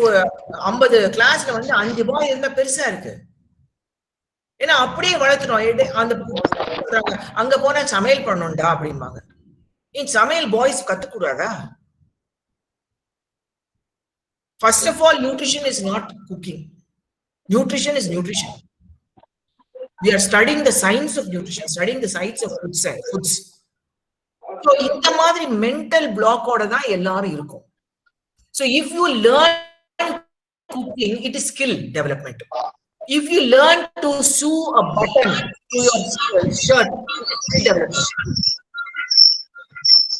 50 கிளாஸ்ல வந்து 5 பாய் இருந்தா பெருசா இருக்கு. ஏன்னா அப்படியே வளர்த்துறோம். அந்த அங்க போனா சமையல் பண்ணணும்டா அப்படிம்பாங்க. ஏன் சமையல் boys கத்துக்கூடாதா? First of all, nutrition is not cooking. Nutrition is nutrition. We are studying the science of nutrition, studying the science of foods. So இந்த மாதிரி mental block ஓட தான் எல்லாரும் இருக்கும். So if you learn cooking, it is skill development. If you learn to sew a button to your shirt, it is skill development.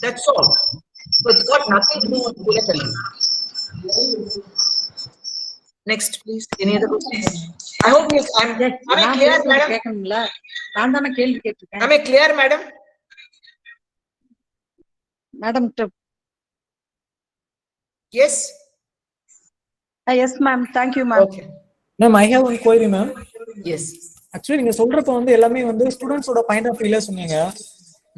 That's all. So it's got nothing to do with bulletary. Next, please. Any other questions? I hope you. Am I clear, madam? Am I clear, madam? Madam. Yes. Yes, ma'am. Thank you, ma'am. Okay. Ma'am, I have one query, ma'am. Yes. Actually, நீங்க சொல்றப்ப வந்து எல்லாமே வந்து ஸ்டூடெண்ட்ஸோட point of வியூல சொன்னீங்க.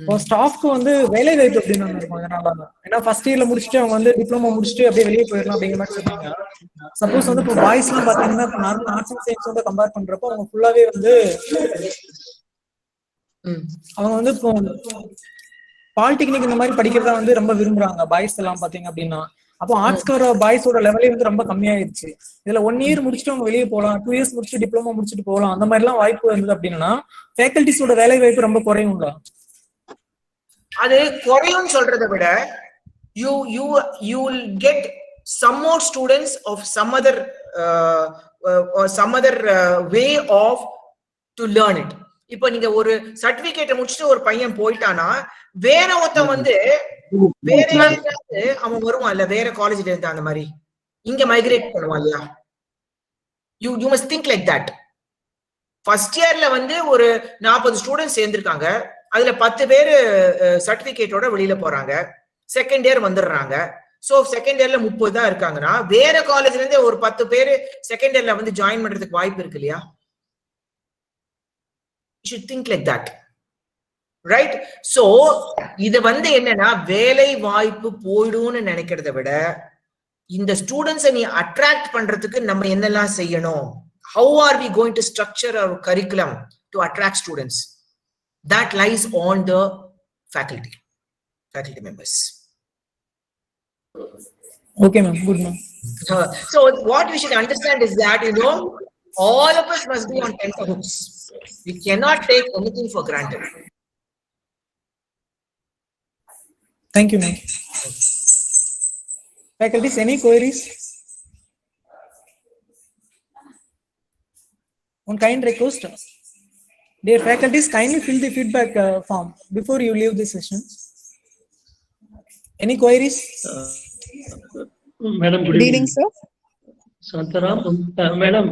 இப்போ ஸ்டாஃப்க்கு வந்து வேலை வாய்ப்பு எப்படின்னு இருக்கும் அதனால தான். ஏன்னா ஃபர்ஸ்ட் இயர்ல முடிச்சுட்டு அவங்க வந்து டிப்ளமோ முடிச்சுட்டு அப்படியே வெளியே போயிடலாம் அப்படிங்கிற மாதிரி சொன்னாங்க. சப்போஸ் வந்து இப்போ பாய்ஸ் எல்லாம் பாத்தீங்கன்னா இப்போ நார்மல் ஆர்ட்ஸ் அண்ட் சயின்ஸ் வந்து கம்பேர் பண்றப்போ அவங்க ஃபுல்லாவே வந்து அவங்க வந்து இப்போ பாலிடெக்னிக் இந்த மாதிரி படிக்கிறதா வந்து ரொம்ப விரும்புறாங்க பாய்ஸ் எல்லாம் பாத்தீங்க அப்படின்னா. அப்போ ஆர்ட்ஸ்க்கு வர பாய்ஸோட லெவலே வந்து ரொம்ப கம்மியாயிருச்சு. இதுல 1 இயர் முடிச்சுட்டு அவங்க வெளியே போகலாம், 2 இயர்ஸ் முடிச்சுட்டு டிப்ளமோ முடிச்சுட்டு போகலாம், அந்த மாதிரி எல்லாம் வாய்ப்பு இருந்தது அப்படின்னா ஃபேக்கல்டிஸோட வேலை வாய்ப்பு ரொம்ப குறையுங்களா? அது குறையும் சொல்றதை விட you will get some more students of some other way of to learn it. இப்போ நீங்க ஒரு சர்டிபிகேட்டை முடிச்சுட்டு ஒரு பையன் போயிட்டானா வேற ஒருத்தன் வந்து வேற யாராவது அவன் வருவான் இல்ல வேற காலேஜ்ல இருந்து அந்த மாதிரி இங்க மைக்ரேட் பண்ணுவான் இல்லையா? you must think like that. First இயர்ல வந்து ஒரு 40 ஸ்டூடெண்ட்ஸ் சேர்ந்திருக்காங்க, அதுல 10 பேரு சர்டிபிகேட்டோட வெளியில போறாங்க, செகண்ட் இயர் வந்துடுறாங்க. சோ செகண்ட் இயர்ல 30 தான் இருக்காங்கன்னா வேற காலேஜ்ல இருந்து ஒரு 10 பேரு செகண்ட் இயர்ல வந்து ஜாயின் பண்றதுக்கு வாய்ப்பு இருக்கு இல்லையா? You should think like that, right? So இது வந்து என்னன்னா வேலை வாய்ப்பு போய்டும்னு நினைக்கிறத விட இந்த ஸ்டூடெண்ட்ஸை நீ அட்ராக்ட் பண்றதுக்கு நம்ம என்னெல்லாம் செய்யணும்? How are we going to structure our curriculum to attract students? That lies on the faculty members. Okay, ma'am. Good, ma'am. So what we should understand is that, all of us must be on tenterhooks. We cannot take anything for granted. Thank you, ma'am. Faculties, any queries? One kind request. Dear faculties, kindly fill the feedback form before you leave the session. Any queries? Madam, good evening, sir. Santaram, madam,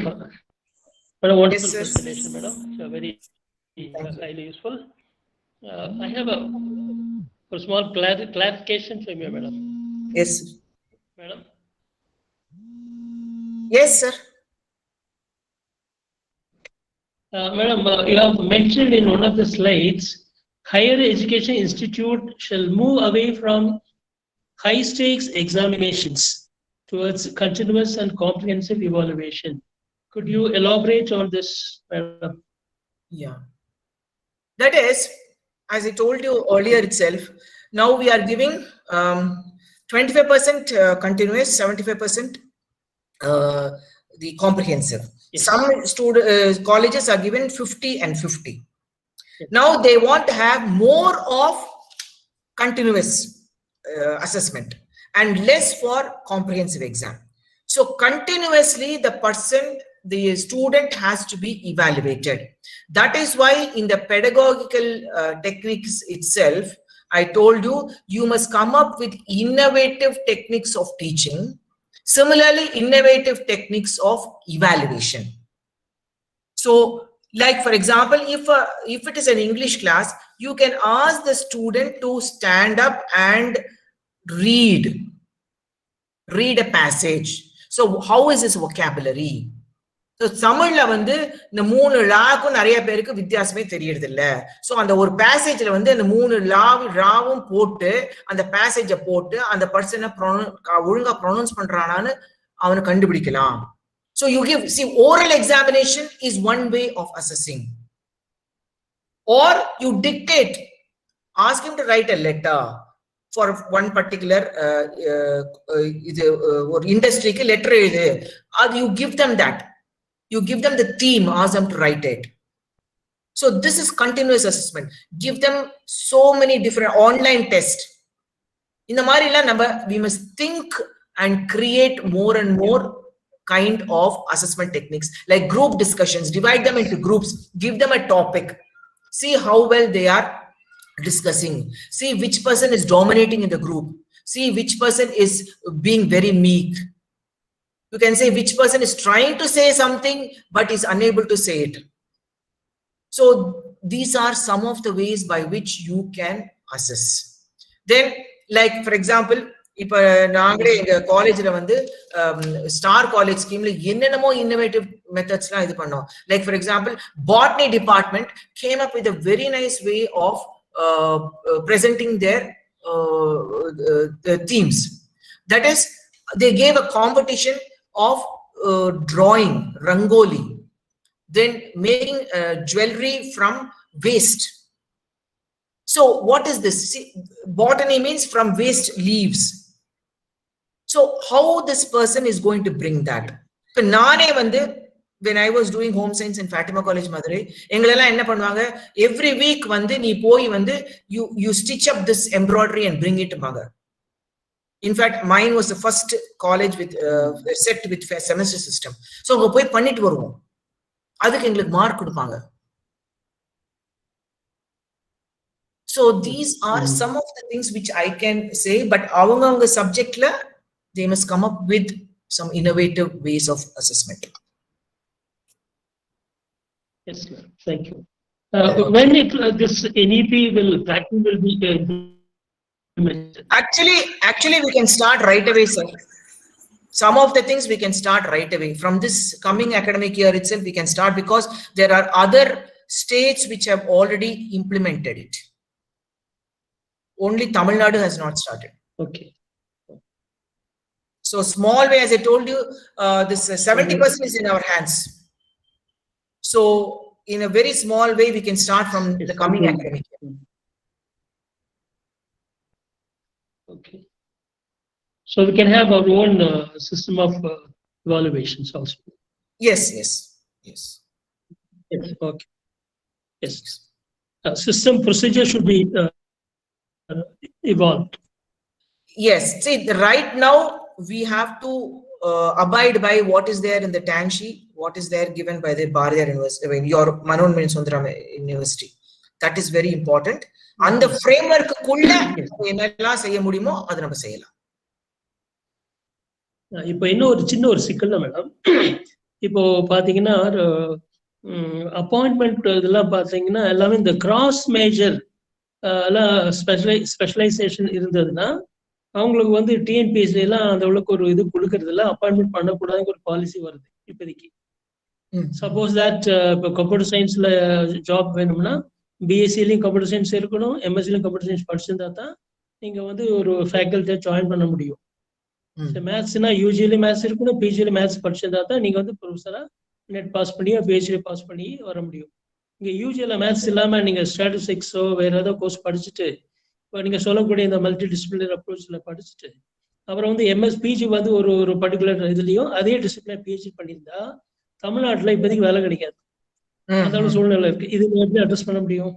wonderful presentation, madam. So very highly useful. I have a small clarification from you, madam. Yes. Madam. Yes, sir. Madam, you have mentioned in one of the slides, higher education institute shall move away from high stakes examinations towards continuous and comprehensive evaluation. Could you elaborate on this, madam? Yeah. That is, as I told you earlier itself, now we are giving 25% continuous, 75% the comprehensive. Yes. Some colleges are given 50 and 50. Yes. Now they want to have more of continuous assessment and less for comprehensive exam. So continuously the student has to be evaluated. That is why in the pedagogical techniques itself, I told you, you must come up with innovative techniques of teaching. Similarly, innovative techniques of evaluation. So, like for example, if it is an English class, you can ask the student to stand up and read read a passage. So how is his vocabulary? So தமிழ்ல வந்து இந்த 3 லாக்கும் நிறைய பேருக்கு வித்தியாசமே தெரியறது இல்ல. So அந்த ஒரு பேசேஜ்ல வந்து அந்த 3 ராவும் போட்டு அந்த பேசேஜை போட்டு அந்த பர்சனை ஒழுங்கா ப்ரொனவுன்ஸ் பண்றானான்னு அவனை கண்டுபிடிக்கலாம். So you give, see, oral examination is one way of assessing. Or you dictate, ask him to write a letter for one particular industry ki letter edu, you give them that. You give them the theme, ask them to write it. So this is continuous assessment. Give them so many different online tests. In the marila number, we must think and create more and more kind of assessment techniques, like group discussions. Divide them into groups, give them a topic, see how well they are discussing, see which person is dominating in the group, see which person is being very meek. You can say which person is trying to say something but is unable to say it. So these are some of the ways by which you can assess. Then, like for example, இப்ப நாங்களே எங்க காலேஜ்ல வந்து star college ஸ்கீம்ல என்னென்னமோ innovative மெத்தட்ஸ்லாம் இது பண்ணோம். Like for example, botany department came up with a very nice way of presenting their themes. That is, they gave a competition of drawing rangoli, then making jewelry from waste. So what is this? See, botany means from waste leaves. So how this person is going to bring that? So naane vande, when I was doing home science in Fatima College Madurai, engalella enna பண்ணுவாங்க, every week வந்து நீ போய் வந்து you stitch up this embroidery and bring it to Maga. In fact, mine was the first college with set with semester system. So அங்க போய் பண்ணிட்டு வருவோம், அதுக்கு எங்களுக்கு மார்க் கொடுப்பாங்க. So these are some of the things which I can say, but avanga subject la they must come up with some innovative ways of assessment. Yes, ma'am. Thank you. When this NEP practice will be implemented? Actually we can start right away, sir. Some of the things we can start right away. From this coming academic year itself we can start, because there are other states which have already implemented it. Only Tamil Nadu has not started. Okay. So small way, as I told you, this 70% is in our hands. So in a very small way, we can start from the coming academic year. Okay. So we can have our own system of evaluations also. Yes. Yes. Okay. Yes. System procedure should be evolved. Yes. See, right now we have to abide by what is there in the Tanshi, what is there given by the Bharatiya University, I mean, your Manoenmani Sundaram University. That is very important. And the framework kulla enella seiya mudiyumo adu nama seiyala. இப்போ இன்னும் ஒரு சின்ன ஒரு சிக்கல் தான் madam. இப்போ பாத்தீங்கன்னா appointment இதெல்லாம் பாத்தீங்கன்னா எல்லாமே இந்த கிராஸ் மேஜர் எல்லாம் ஸ்பெஷலைசேஷன் இருந்ததுன்னா அவங்களுக்கு வந்து டிஎன்பிஎஸ்சி எல்லாம் அந்த அளவுக்கு ஒரு இது கொடுக்கறது இல்லை, அப்பாயின்மெண்ட் பண்ணக்கூடாதுன்னு ஒரு பாலிசி வருது இப்போதைக்கு. சப்போஸ் தட் இப்போ கம்ப்யூட்டர் சயின்ஸ்ல ஜாப் வேணும்னா பிஎஸ்சிலையும் கம்ப்யூட்டர் சயின்ஸ் இருக்கணும், எம்எஸ்சிலையும் கம்ப்யூட்டர் சயின்ஸ் படிச்சிருந்தா தான் நீங்க வந்து ஒரு ஃபேக்கல்ட்டியை ஜாயின் பண்ண முடியும். மேத்ஸ்னா யூஜியில மேத்ஸ் இருக்கணும், பிஜியில மேத்ஸ் படிச்சிருந்தா தான் நீங்க வந்து ப்ரொஃபஸரா நெட் பாஸ் பண்ணி பிஹெச்டி பாஸ் பண்ணி வர முடியும். இங்க யூஜியில மேத்ஸ் இல்லாம நீங்க ஸ்டாட்டிஸ்டிக்ஸோ வேற ஏதோ கோர்ஸ் படிச்சுட்டு இப்போ நீங்க சொல்லக்கூடிய இந்த மல்டி டிசிப்ளினரி அப்ரோச்ல படிச்சுட்டு அப்புறம் வந்து பிஜி வந்து ஒரு பர்டிகுலர் இதுலயும் அதே டிசிப்ளினர் பிஹெச்டி பண்ணியிருந்தா தமிழ்நாட்டுல இப்போதைக்கு வேலை கிடைக்காது. அந்த சூழ்நிலை இருக்கு. இது எப்படி அட்ரஸ் பண்ண முடியும்?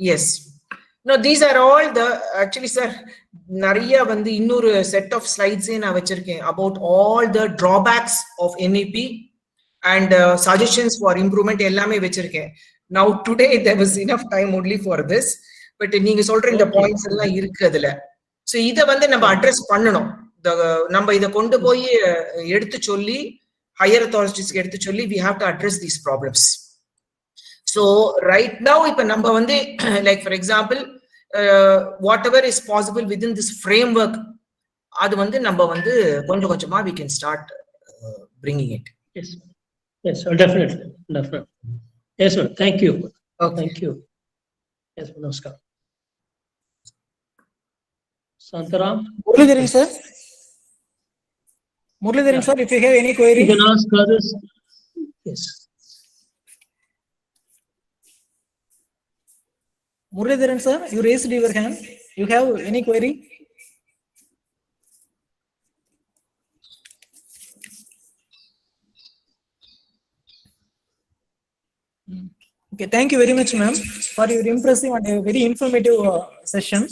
Yes. No, these are all the, actually sir, நிறைய வந்து இன்னொரு set of slides நான் வச்சிருக்கேன் about all the drawbacks of NEP and suggestions for improvement எல்லாமே வச்சிருக்கேன். Now today there was enough time only for this, but நீங்க சொல்ற இந்த பாயிண்ட்ஸ் எல்லாம் இருக்கு அதுல. சோ இத வந்து நம்ம அட்ரஸ் பண்ணணும். நம்ம இத கொண்டு போய் எடுத்து சொல்லி higher authorities எடுத்து சொல்லி we have to address these problems. So right now இப்ப நம்ம வந்து like for example whatever is possible within this framework அது வந்து நம்ம வந்து கொஞ்சம் கொஞ்சமா we can start bringing it. Yes. Yes, definitely. Definitely. Yes, sir. Thank you. Okay. Thank you. Yes, namaskar. Santaram? Muralidharan sir. Muralidharan sir, if you have any query. You can ask others. Yes. Muralidharan sir, you raised your hand. You have any query? Okay, thank you very much, ma'am, for your impressive and a very informative session.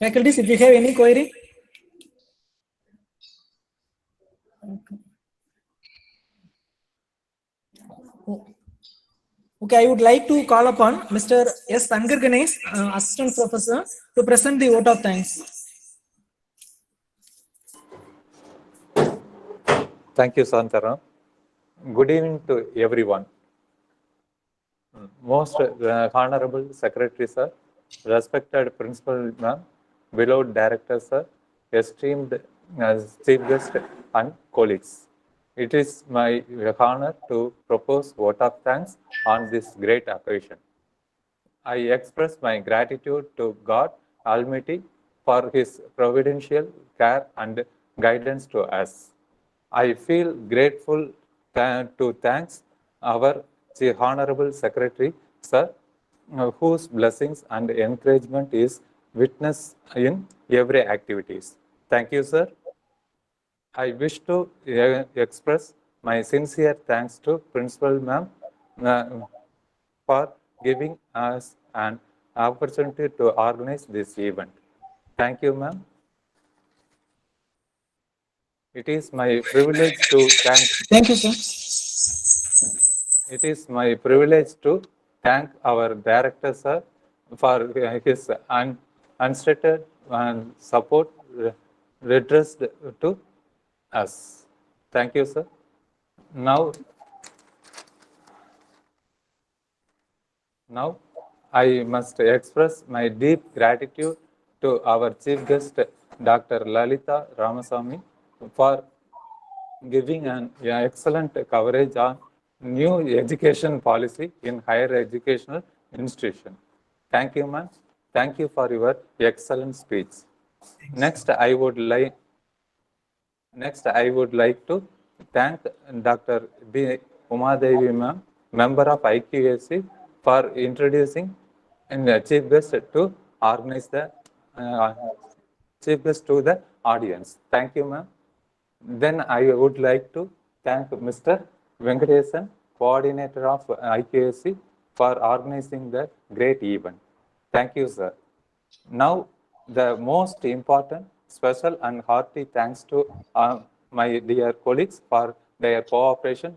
Faculties, if you have any query. Okay, I would like to call upon Mr. S. Sankar Ganesh, Assistant Professor, to present the vote of thanks. Thank you, Santaram. Good evening to everyone. Most Honorable Secretary Sir, respected Principal Ma'am, beloved Director Sir, esteemed Chief Guest and colleagues. It is my honor to propose vote of thanks on this great occasion. I express my gratitude to God Almighty for His providential care and guidance to us. I feel grateful to thanks our Honorable Secretary, Sir, whose blessings and encouragement is witnessed in every activities. Thank you, sir. I wish to express my sincere thanks to Principal Ma'am for giving us an opportunity to organize this event. Thank you, ma'am. It is my privilege to thank. Thank you, sir. It is my privilege to thank our director, sir, for his unstated support redressed to us. Thank you, sir. Now I must express my deep gratitude to our chief guest, Dr. Lalita Ramaswamy, for giving an excellent coverage on new education policy in higher educational institution. Thank you, ma'am. Thank you for your excellent speech. Next, I would like to thank Dr. B. Umadevi, ma'am, member of IQAC, for introducing and chief guest to organize the chief guest to the audience. Thank you, ma'am. Then I would like to thank Mr. Venkatesan, coordinator of IQAC, for organizing the great event. Thank you, sir. Now, the most important, special and hearty thanks to my dear colleagues for their cooperation